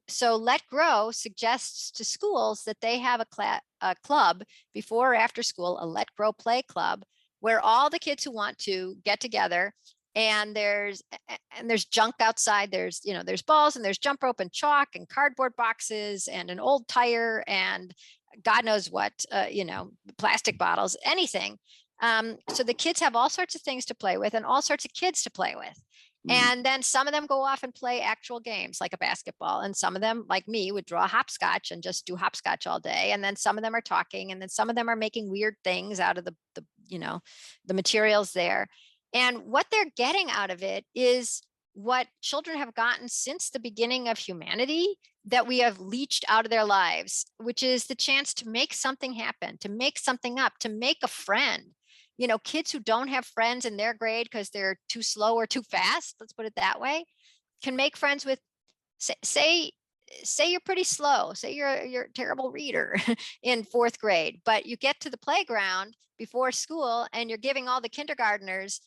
so Let Grow suggests to schools that they have a club before or after school, a Let Grow play club, where all the kids who want to get together, and there's junk outside. There's balls, and there's jump rope and chalk and cardboard boxes and an old tire and God knows what, plastic bottles, anything. So the kids have all sorts of things to play with and all sorts of kids to play with. mm, And then some of them go off and play actual games like a basketball. And some of them, like me, would draw hopscotch and just do hopscotch all day. And then some of them are talking. And then some of them are making weird things out of the materials there. And what they're getting out of it is what children have gotten since the beginning of humanity that we have leached out of their lives, which is the chance to make something happen, to make something up, to make a friend. Kids who don't have friends in their grade because they're too slow or too fast, let's put it that way, can make friends with, say, say you're pretty slow, say you're a terrible reader in 4th grade, but you get to the playground before school and you're giving all the kindergartners,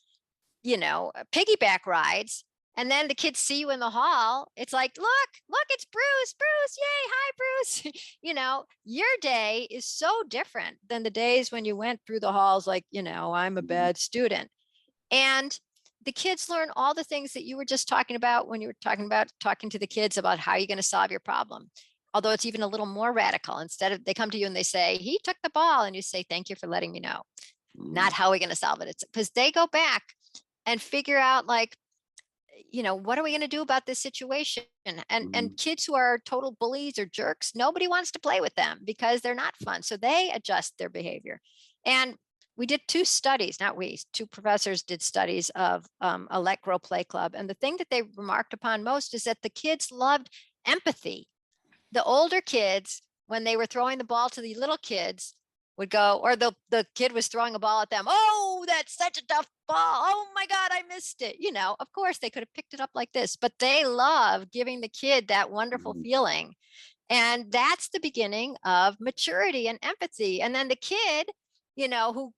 piggyback rides. And then the kids see you in the hall. It's like, look, it's Bruce, Bruce, yay, hi, Bruce. Your day is so different than the days when you went through the halls like, I'm a Mhm. bad student. And the kids learn all the things that you were just talking about when you were talking to the kids about how you're going to solve your problem. Although it's even a little more radical. Instead of, they come to you and they say, he took the ball, and you say, thank you for letting me know. Not Mhm. how are we going to solve it. It's because they go back and figure out, like, what are we going to do about this situation? And Mhm. kids who are total bullies or jerks, nobody wants to play with them because they're not fun. So they adjust their behavior. And we did 2 studies, not we, 2 professors did studies of a Let Grow Play Club. And the thing that they remarked upon most is that the kids loved empathy. The older kids, when they were throwing the ball to the little kids, would go, or the kid was throwing a ball at them. Oh, that's such a tough ball. Oh my God, I missed it. Of course they could have picked it up like this, but they love giving the kid that wonderful Mhm. feeling. And that's the beginning of maturity and empathy. And then the kid, who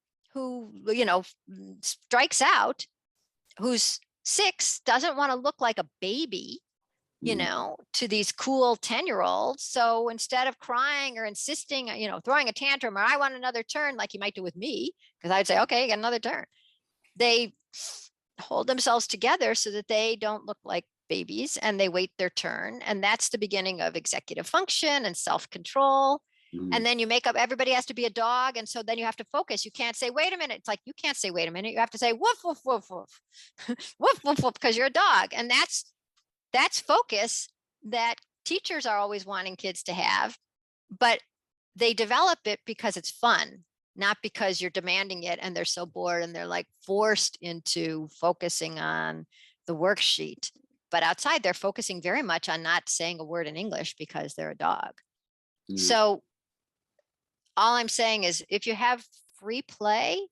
strikes out, who's 6, doesn't want to look like a baby, Mhm. to these cool 10-year-olds. So instead of crying or insisting, throwing a tantrum, or I want another turn, like you might do with me, because I'd say, okay, you get another turn. They hold themselves together so that they don't look like babies, and they wait their turn. And that's the beginning of executive function and self-control. And Mhm. then you make up, everybody has to be a dog. And so then you have to focus. You can't say, wait a minute. It's like, you can't say, wait a minute. You have to say, woof, woof, woof, woof, woof, woof, woof, because you're a dog. And that's focus that teachers are always wanting kids to have, but they develop it because it's fun, not because you're demanding it and they're so bored and they're like forced into focusing on the worksheet. But outside, they're focusing very much on not saying a word in English because they're a dog. Mhm. So all I'm saying is, if you have free play,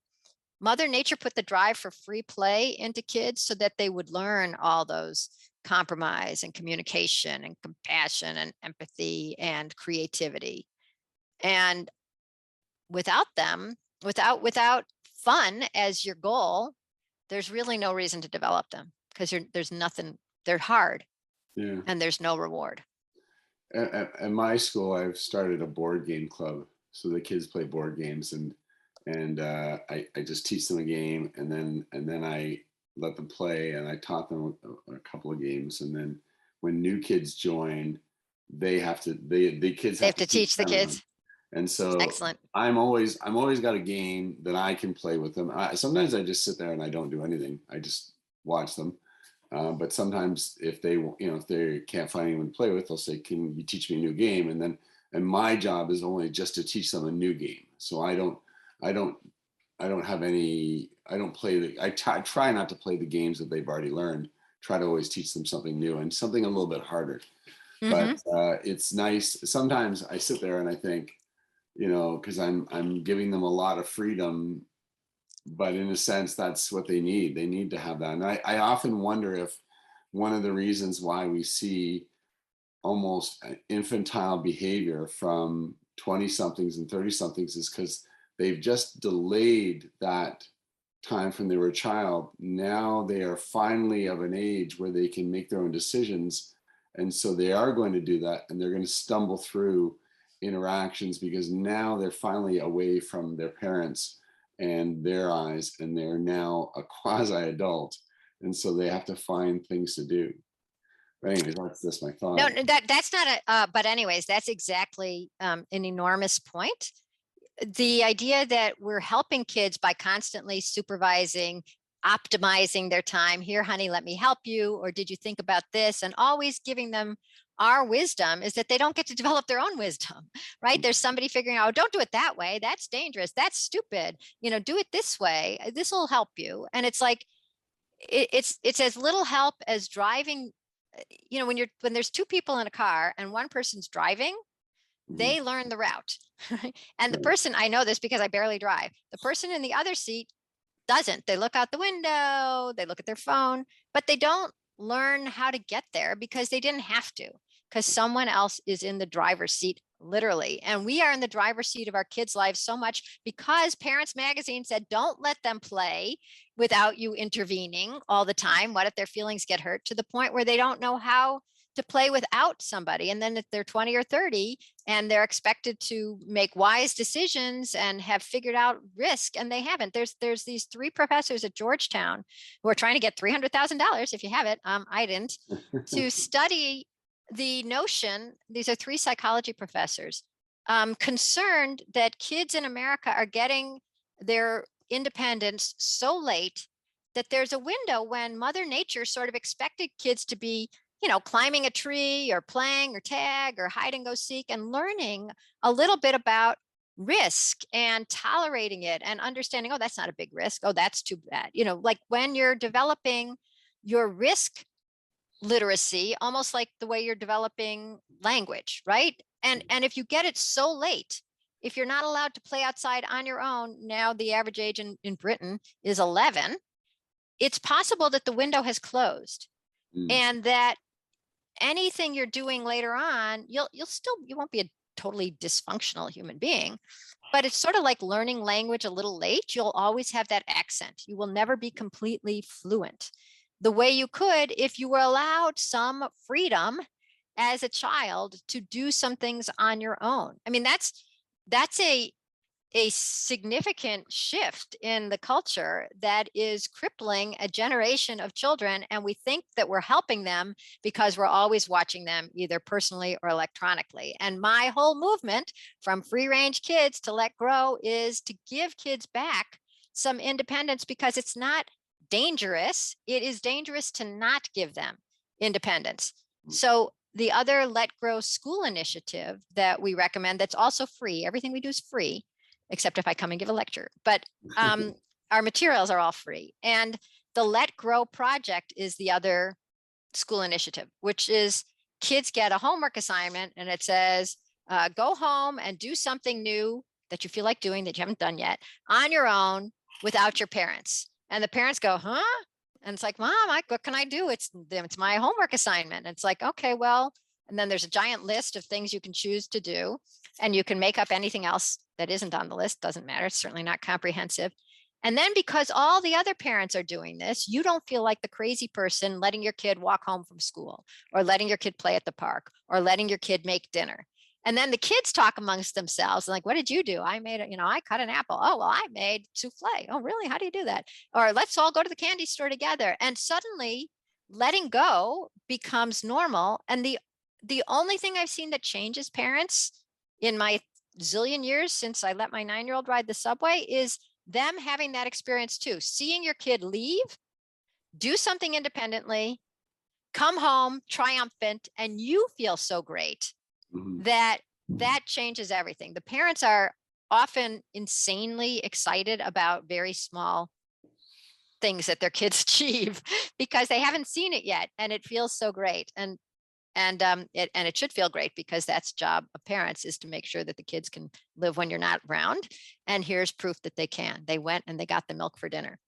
Mother Nature put the drive for free play into kids so that they would learn all those compromise and communication and compassion and empathy and creativity. And without them, without fun as your goal, there's really no reason to develop them, because there's nothing. They're hard Yeah. and there's no reward. At my school, I've started a board game club, so the kids play board games, and I just teach them a game, and then I let them play, and I taught them a couple of games, and then when new kids join, the kids They have have to to teach teach the them, kids. and so Excellent. I'm always got a game that I can play with them. Sometimes I just sit there and I don't do anything. I just watch them. But sometimes if if they can't find anyone to play with, they'll say, "Can you teach me a new game?" And my job is only just to teach them a new game. So I don't, I don't have any. I don't play try not to play the games that they've already learned. Try to always teach them something new and something a little bit harder. But Hmm. it's nice. Sometimes I sit there and I think, because I'm giving them a lot of freedom, but in a sense that's what they need. They need to have that. And I often wonder if one of the reasons why we see almost infantile behavior from 20 somethings and 30 somethings is because they've just delayed that time from they were a child. Now they are finally of an age where they can make their own decisions, and so they are going to do that, and they're going to stumble through interactions because now they're finally away from their parents and their eyes, and they're now a quasi adult, and so they have to find things to do. But anyways, that's just my No, thought. no, that's not a. But anyways, that's exactly an enormous point. The idea that we're helping kids by constantly supervising, optimizing their time. Here, honey, let me help you. Or did you think about this? And always giving them our wisdom, is that they don't get to develop their own wisdom, right? There's somebody figuring out, oh, don't do it that way. That's dangerous. That's stupid. Do it this way. This will help you. And it's like, it's as little help as driving. When there's 2 people in a car and one person's driving, Mhm. they learn the route. And the Right. person, I know this because I barely drive, the person in the other seat doesn't. They look out the window, they look at their phone, but they don't learn how to get there because they didn't have to. because someone else is in the driver's seat, literally. And we are in the driver's seat of our kids' lives so much because Parents Magazine said, don't let them play without you intervening all the time. What if their feelings get hurt to the point where they don't know how to play without somebody? And then if they're 20 or 30 and they're expected to make wise decisions and have figured out risk, and they haven't. There's these 3 professors at Georgetown who are trying to get $300,000, if you have it, I didn't, to study the notion. These are 3 psychology professors, concerned that kids in America are getting their independence so late that there's a window when Mother Nature sort of expected kids to be, climbing a tree or playing or tag or hide and go seek and learning a little bit about risk and tolerating it and understanding, oh, that's not a big risk. Oh, that's too bad. Like when you're developing your risk literacy, almost like the way you're developing language, right? And if you get it so late, if you're not allowed to play outside on your own, now the average age in Britain is 11, it's possible that the window has closed and that anything you're doing later on, you won't be a totally dysfunctional human being, but it's sort of like learning language a little late. You'll always have that accent. You will never be completely fluent the way you could if you were allowed some freedom as a child to do some things on your own. I mean, that's a significant shift in the culture that is crippling a generation of children. And we think that we're helping them because we're always watching them either personally or electronically. And my whole movement from free range kids to let grow is to give kids back some independence, because it's not dangerous. It is dangerous to not give them independence. So the other Let Grow School initiative that we recommend, that's also free. Everything we do is free, except if I come and give a lecture, but our materials are all free. And the Let Grow project is the other school initiative, which is kids get a homework assignment and it says, go home and do something new that you feel like doing that you haven't done yet on your own without your parents. And the parents go, huh? And it's like, Mom, what can I do? It's my homework assignment. And it's like, okay, well, and then there's a giant list of things you can choose to do. And you can make up anything else that isn't on the list. Doesn't matter. It's certainly not comprehensive. And then because all the other parents are doing this, you don't feel like the crazy person letting your kid walk home from school or letting your kid play at the park or letting your kid make dinner. And then the kids talk amongst themselves like, what did you do? I made I cut an apple. Oh, well, I made souffle. Oh, really? How do you do that? Or let's all go to the candy store together. And suddenly letting go becomes normal. And the only thing I've seen that changes parents in my zillion years since I let my 9-year-old ride the subway is them having that experience too. Seeing your kid leave, do something independently, come home triumphant, and you feel so great that changes everything. The parents are often insanely excited about very small things that their kids achieve because they haven't seen it yet, and it feels so great. And it should feel great, because that's the job of parents, is to make sure that the kids can live when you're not around. And here's proof that they can. They went and they got the milk for dinner.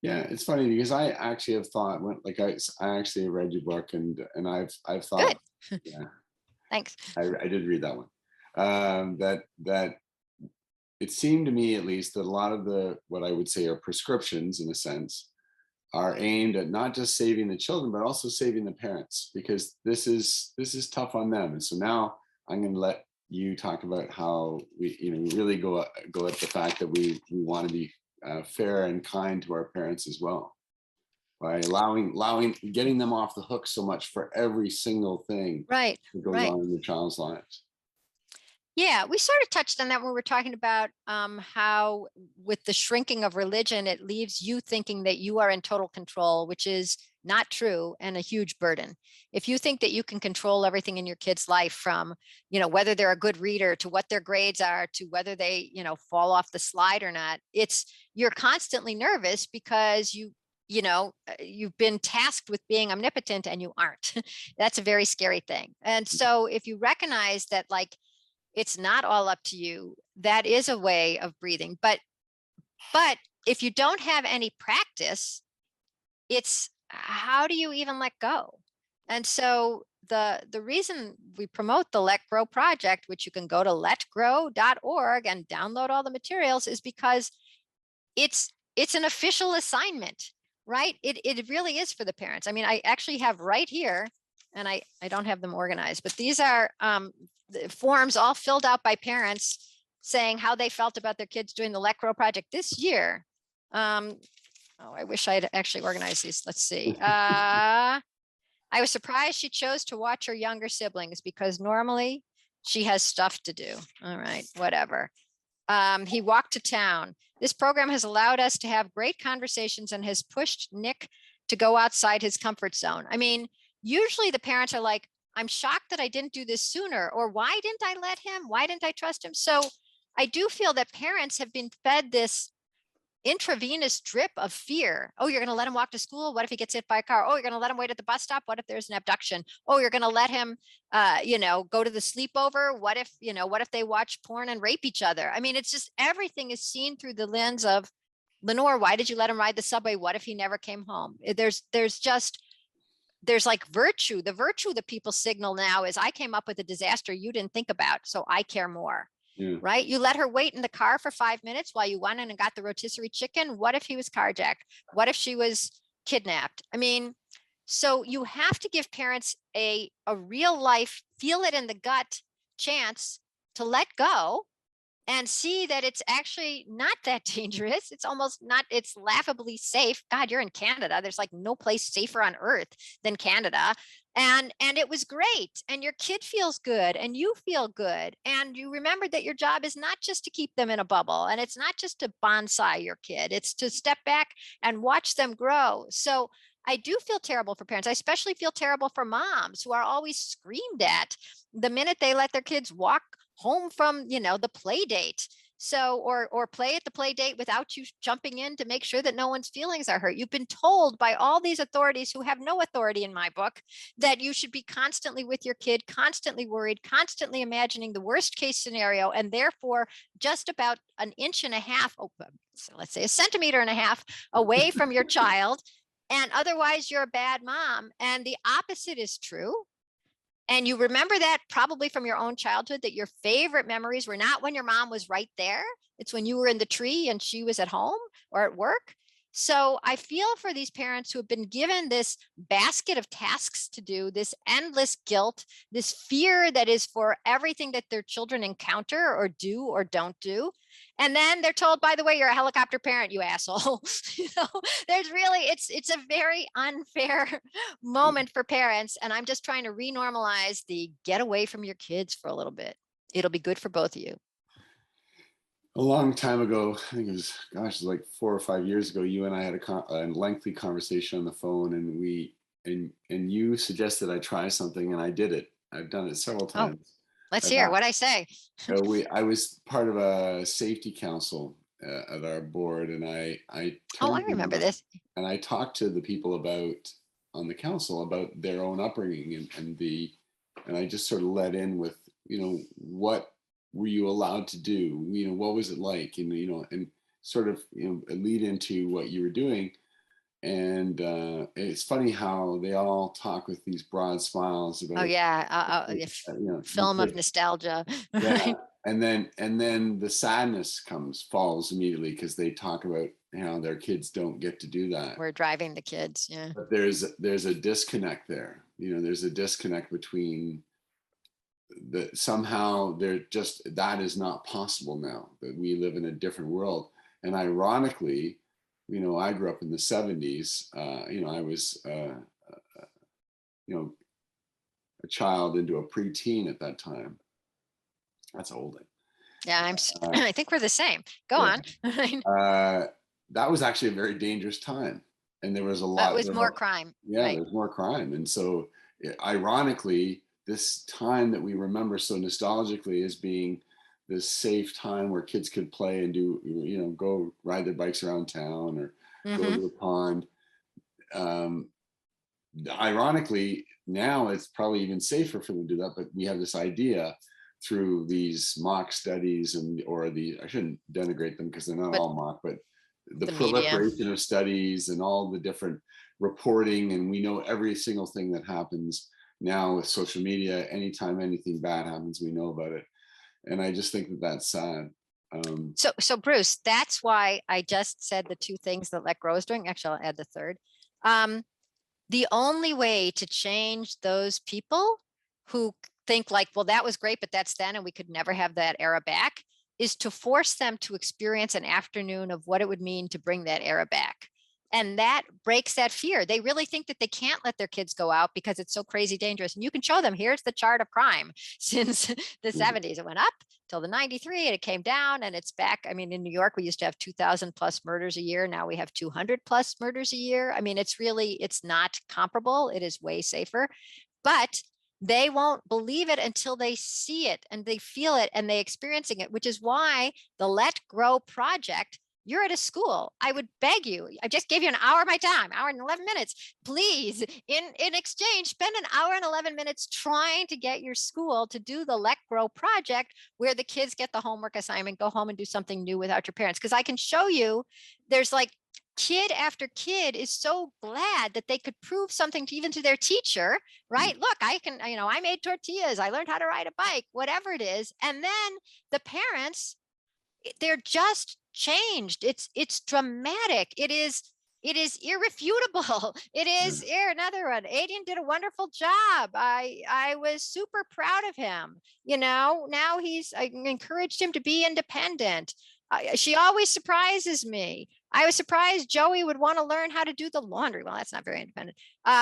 Yeah, it's funny because I actually have thought, like I actually read your book, and I've thought, Good. yeah, Thanks. I did read that one. That it seemed to me, at least, that a lot of the, what I would say are prescriptions in a sense, are aimed at not just saving the children, but also saving the parents, because this is tough on them. And so now I'm going to let you talk about how we, we really go at the fact that we want to be fair and kind to our parents as well, by getting them off the hook so much for every single thing Right. that goes Right. on in your child's lives. Yeah, we sort of touched on that when we were talking about how with the shrinking of religion, it leaves you thinking that you are in total control, which is not true and a huge burden. If you think that you can control everything in your kid's life, from, whether they're a good reader to what their grades are to whether they, fall off the slide or not, you're constantly nervous because you've been tasked with being omnipotent and you aren't. That's a very scary thing. And so if you recognize that, like, it's not all up to you, that is a way of breathing. But if you don't have any practice, it's how do you even let go? And so the reason we promote the Let Grow project, which you can go to letgrow.org and download all the materials, is because it's an official assignment, right? It really is for the parents. I mean, I actually have right here, and I don't have them organized, but these are the forms all filled out by parents saying how they felt about their kids doing the Let Grow project this year. Oh, I wish I had actually organized these. Let's see. I was surprised she chose to watch her younger siblings because normally she has stuff to do. All right, whatever. He walked to town. This program has allowed us to have great conversations and has pushed Nick to go outside his comfort zone. I mean, usually the parents are like, I'm shocked that I didn't do this sooner, or why didn't I let him? Why didn't I trust him? So I do feel that parents have been fed this intravenous drip of fear. Oh, you're going to let him walk to school? What if he gets hit by a car? Oh, you're going to let him wait at the bus stop? What if there's an abduction? Oh, you're going to let him, go to the sleepover? What if they watch porn and rape each other? I mean, it's just everything is seen through the lens of, Lenore, why did you let him ride the subway? What if he never came home? There's like virtue. The virtue that people signal now is, I came up with a disaster you didn't think about, so I care more. Yeah. Right? You let her wait in the car for 5 minutes while you went in and got the rotisserie chicken. What if he was carjacked? What if she was kidnapped? I mean, so you have to give parents a real life, feel it in the gut chance to let go and see that it's actually not that dangerous. It's almost not, it's laughably safe. God, you're in Canada. There's like no place safer on earth than Canada. And it was great. And your kid feels good and you feel good. And you remember that your job is not just to keep them in a bubble, and it's not just to bonsai your kid. It's to step back and watch them grow. So I do feel terrible for parents. I especially feel terrible for moms who are always screamed at the minute they let their kids walk home from, the play date. So, or play at the play date without you jumping in to make sure that no one's feelings are hurt. You've been told by all these authorities who have no authority in my book that you should be constantly with your kid, constantly worried, constantly imagining the worst case scenario, and therefore just about an inch and a half, so let's say a centimeter and a half away from your child. And otherwise you're a bad mom. And the opposite is true. And you remember that probably from your own childhood, that your favorite memories were not when your mom was right there. It's when you were in the tree and she was at home or at work. So I feel for these parents who have been given this basket of tasks to do, this endless guilt, this fear that is for everything that their children encounter or do or don't do. And then they're told, by the way, you're a helicopter parent, you asshole. There's really, it's a very unfair moment for parents. And I'm just trying to renormalize the get away from your kids for a little bit. It'll be good for both of you. A long time ago, I think it was, gosh, like 4 or 5 years ago, you and I had a lengthy conversation on the phone, and you suggested I try something, and I did it. I've done it several times. Let's hear what I say. I was part of a safety council at our board, and I I remember this. And I talked to the people on the council about their own upbringing, and I just sort of let in with, what were you allowed to do? What was it like? And sort of, lead into what you were doing. And it's funny how they all talk with these broad smiles about, film of nostalgia. Yeah. And then the sadness falls immediately, because they talk about how their kids don't get to do that. We're driving the kids. Yeah. But there's a disconnect there. There's a disconnect between somehow that is not possible now, that we live in a different world. And ironically, I grew up in the 70s. I was, a child into a preteen at that time. That's old. Yeah, I think we're the same. Go on. That was actually a very dangerous time, and there was a lot. It was more crime. Yeah, right. There's more crime, and so ironically, this time that we remember so nostalgically as being this safe time where kids could play and do, go ride their bikes around town or go to a pond. Ironically, now it's probably even safer for them to do that, but we have this idea through these mock studies I shouldn't denigrate them because they're not all mock, but the proliferation of studies and all the different reporting, and we know every single thing that happens now with social media, anytime anything bad happens, we know about it. And I just think that that's sad. So Bruce, that's why I just said the two things that Let Grow is doing. Actually, I'll add the third. The only way to change those people who think like, well, that was great, but that's then, and we could never have that era back, is to force them to experience an afternoon of what it would mean to bring that era back. And that breaks that fear. They really think that they can't let their kids go out because it's so crazy dangerous. And you can show them, here's the chart of crime since the 70s. It went up till the 93 and it came down and it's back. I mean, in New York, we used to have 2,000 plus murders a year. Now we have 200 plus murders a year. I mean, it's not comparable. It is way safer, but they won't believe it until they see it and they feel it and they experiencing it, which is why the Let Grow project, you're at a school. I would beg you, I just gave you an hour of my time, hour and 11 minutes. Please, in exchange, spend an hour and 11 minutes trying to get your school to do the Let Grow project where the kids get the homework assignment, go home and do something new without your parents. Because I can show you, there's like kid after kid is so glad that they could prove something to even to their teacher, right? Look, I can, I made tortillas, I learned how to ride a bike, whatever it is. And then the parents, they're just changed. It's dramatic. It is irrefutable. It is here, another one. Aiden did a wonderful job. I was super proud of him. Now I encouraged him to be independent. She always surprises me. I was surprised Joey would want to learn how to do the laundry. Well, that's not very independent.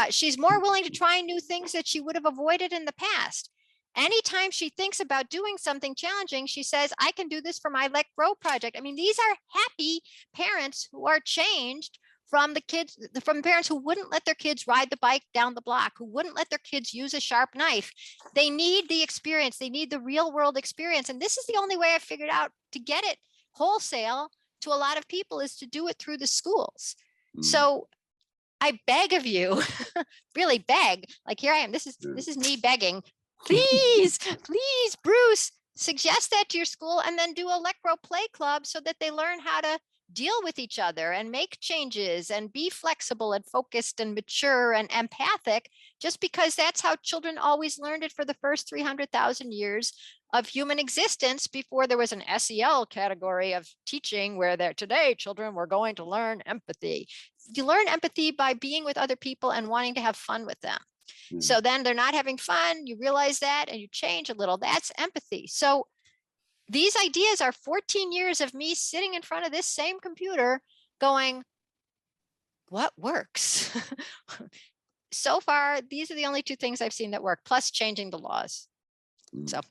She's more willing to try new things that she would have avoided in the past. Anytime she thinks about doing something challenging, she says, I can do this for my Let Grow project. I mean, these are happy parents who are changed from from parents who wouldn't let their kids ride the bike down the block, who wouldn't let their kids use a sharp knife. They need the experience. They need the real world experience. And this is the only way I figured out to get it wholesale to a lot of people, is to do it through the schools. So I beg of you, really beg, like here I am. This is me begging. Please, please, Bruce, suggest that to your school and then do a Let Grow play club so that they learn how to deal with each other and make changes and be flexible and focused and mature and empathic, just because that's how children always learned it for the first 300,000 years of human existence before there was an SEL category of teaching where today children were going to learn empathy. You learn empathy by being with other people and wanting to have fun with them. So then they're not having fun. You realize that and you change a little. That's empathy. So these ideas are 14 years of me sitting in front of this same computer going, what works? So far, these are the only two things I've seen that work, plus changing the laws. So.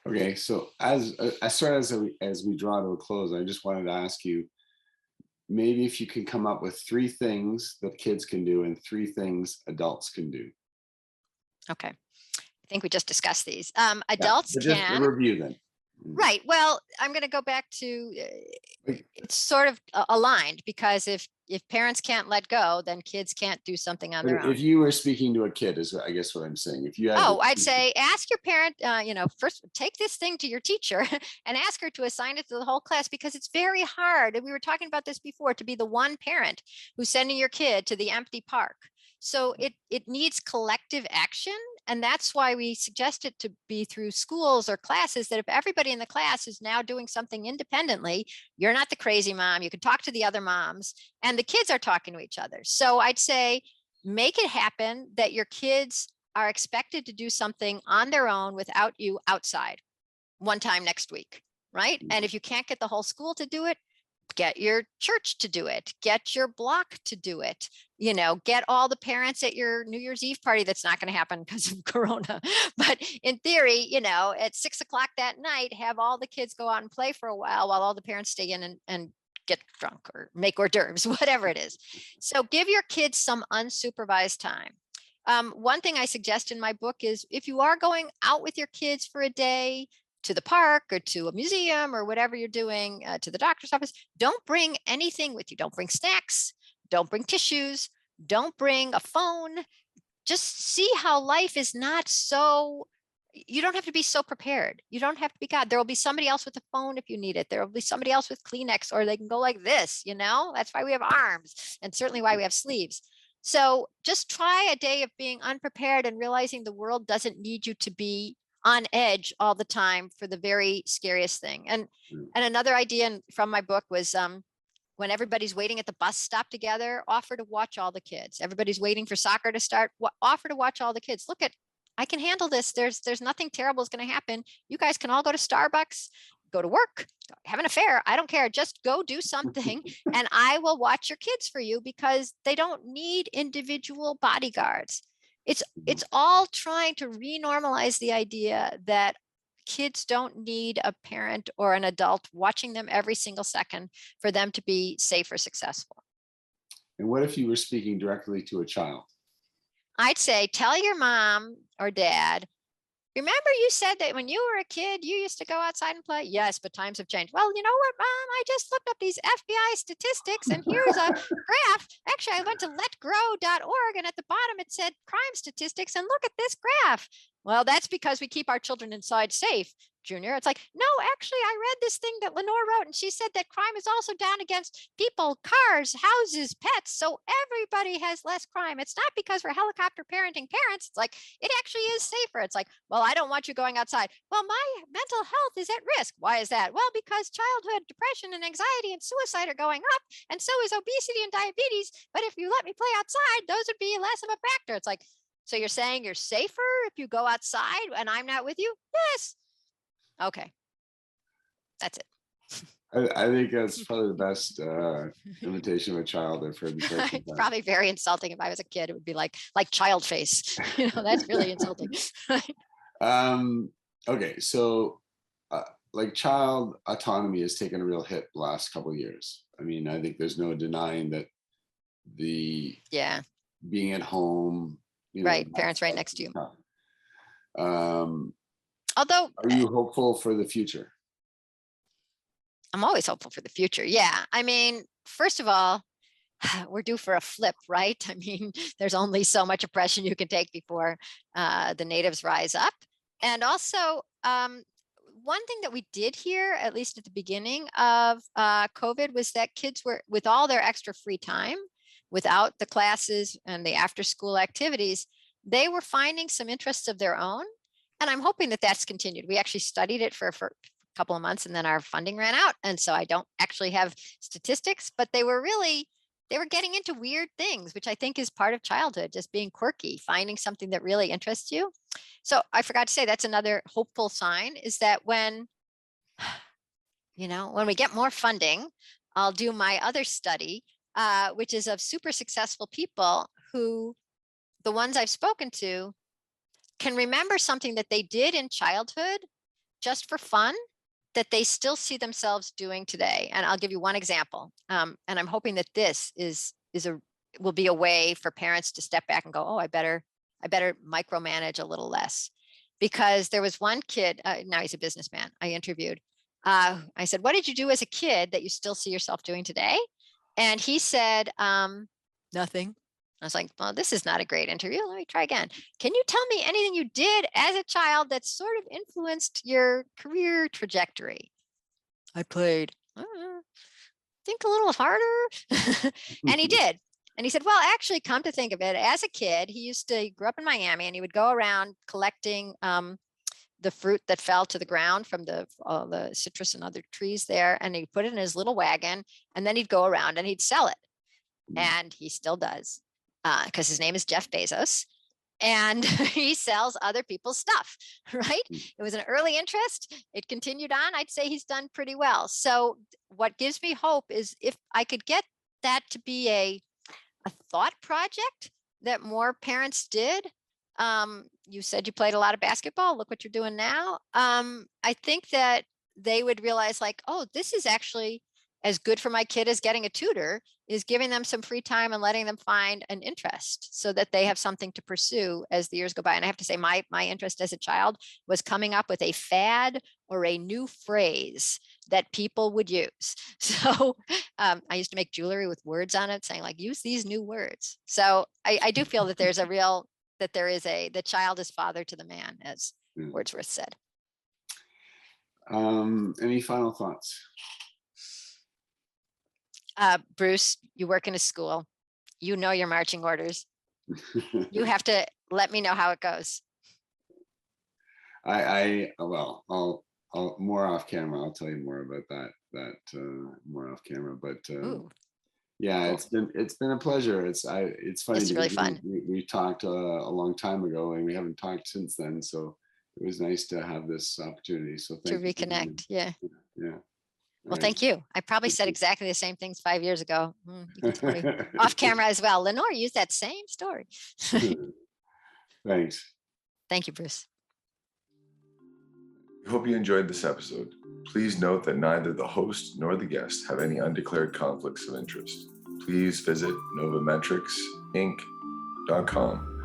Okay, so as we draw to a close, I just wanted to ask you, maybe if you can come up with 3 things that kids can do and 3 things adults can do. Okay. I think we just discussed these. Adults just can. Review them. Right. Well, I'm going to go back to it's sort of aligned, because if parents can't let go, then kids can't do something on their own. If you were speaking to a kid, is I guess what I'm saying. If you had I'd say ask your parent, first take this thing to your teacher and ask her to assign it to the whole class, because it's very hard. And we were talking about this before, to be the one parent who's sending your kid to the empty park. So it needs collective action. And that's why we suggest it to be through schools or classes, that if everybody in the class is now doing something independently, you're not the crazy mom. You can talk to the other moms and the kids are talking to each other. So I'd say make it happen that your kids are expected to do something on their own without you outside one time next week, right? And if you can't get the whole school to do it, get your church to do it, get your block to do it, get all the parents at your New Year's Eve party. That's not going to happen because of Corona. But in theory, at 6 o'clock that night, have all the kids go out and play for a while all the parents stay in and get drunk or make hors d'oeuvres, whatever it is. So give your kids some unsupervised time. One thing I suggest in my book is, if you are going out with your kids for a day, to the park or to a museum or whatever you're doing, to the doctor's office, don't bring anything with you. Don't bring snacks, don't bring tissues, don't bring a phone. Just see how life is not so, you don't have to be so prepared. You don't have to be God. There will be somebody else with a phone if you need it. There will be somebody else with Kleenex, or they can go like this, that's why we have arms, and certainly why we have sleeves. So just try a day of being unprepared and realizing the world doesn't need you to be on edge all the time for the very scariest thing. And another idea from my book was when everybody's waiting at the bus stop together, offer to watch all the kids. Everybody's waiting for soccer to start, offer to watch all the kids. Look at, I can handle this. There's nothing terrible is going to happen. You guys can all go to Starbucks, go to work, have an affair. I don't care. Just go do something and I will watch your kids for you because they don't need individual bodyguards. It's all trying to renormalize the idea that kids don't need a parent or an adult watching them every single second for them to be safe or successful. And what if you were speaking directly to a child? I'd say, tell your mom or dad, remember you said that when you were a kid, you used to go outside and play? Yes, but times have changed. Well, you know what, Mom? I just looked up these FBI statistics and here's a graph. Actually, I went to letgrow.org and at the bottom it said crime statistics and look at this graph. Well, that's because we keep our children inside safe, Junior. It's like, no, actually, I read this thing that Lenore wrote and she said that crime is also down against people, cars, houses, pets. So everybody has less crime. It's not because we're helicopter parenting parents. It's like, it actually is safer. It's like, well, I don't want you going outside. Well, my mental health is at risk. Why is that? Well, because childhood depression and anxiety and suicide are going up, and so is obesity and diabetes. But if you let me play outside, those would be less of a factor. It's like, so you're saying you're safer if you go outside and I'm not with you? Yes. Okay. That's it. I think that's probably the best imitation of a child I've heard. It's probably very insulting. If I was a kid, it would be like child face. That's really insulting. Okay, so like child autonomy has taken a real hit the last couple of years. I mean, I think there's no denying that the being at home, right, parents right next to you. Although, are you hopeful for the future? I'm always hopeful for the future. Yeah. I mean, first of all, we're due for a flip, right? I mean, there's only so much oppression you can take before the natives rise up. And also, one thing that we did here, at least at the beginning of COVID, was that kids were, with all their extra free time, without the classes and the after school activities, they were finding some interests of their own. And I'm hoping that that's continued. We actually studied it for a couple of months and then our funding ran out. And so I don't actually have statistics, but they were getting into weird things, which I think is part of childhood, just being quirky, finding something that really interests you. So I forgot to say, that's another hopeful sign, is that when we get more funding, I'll do my other study, which is of super successful people who, the ones I've spoken to, can remember something that they did in childhood just for fun that they still see themselves doing today. And I'll give you one example. And I'm hoping that this will be a way for parents to step back and go, oh, I better micromanage a little less. Because there was one kid, now he's a businessman, I interviewed. I said, what did you do as a kid that you still see yourself doing today? And he said, nothing. I was like, well, this is not a great interview. Let me try again. Can you tell me anything you did as a child that sort of influenced your career trajectory? I played. Think a little harder. And he did. And he said, well, actually, come to think of it, as a kid, he grew up in Miami, and he would go around collecting the fruit that fell to the ground from the citrus and other trees there. And he'd put it in his little wagon, and then he'd go around and he'd sell it. And he still does. Because his name is Jeff Bezos, and he sells other people's stuff, right? It was an early interest. It continued on. I'd say he's done pretty well. So what gives me hope is if I could get that to be a thought project that more parents did. You said you played a lot of basketball. Look what you're doing now. I think that they would realize, like, oh, this is actually as good for my kid as getting a tutor, is giving them some free time and letting them find an interest so that they have something to pursue as the years go by. And I have to say, my interest as a child was coming up with a fad or a new phrase that people would use. So I used to make jewelry with words on it saying, like, use these new words. So I do feel that there's the child is father to the man, as Wordsworth said. Any final thoughts? Bruce, you work in a school. you know your marching orders. You have to let me know how it goes. Well, I'll more off camera. I'll tell you more about that more off camera. But Ooh, yeah, cool. it's been a pleasure. It's funny It's really because fun we talked a long time ago and we haven't talked since then. So it was nice to have this opportunity. So to thank you for doing reconnect. Yeah. it. Yeah. All Well, right. thank you. I probably said exactly the same things 5 years ago. You can tell me off camera as well. Lenore used that same story. Thanks. Thank you, Bruce. We hope you enjoyed this episode. Please note that neither the host nor the guest have any undeclared conflicts of interest. Please visit novametricsinc.com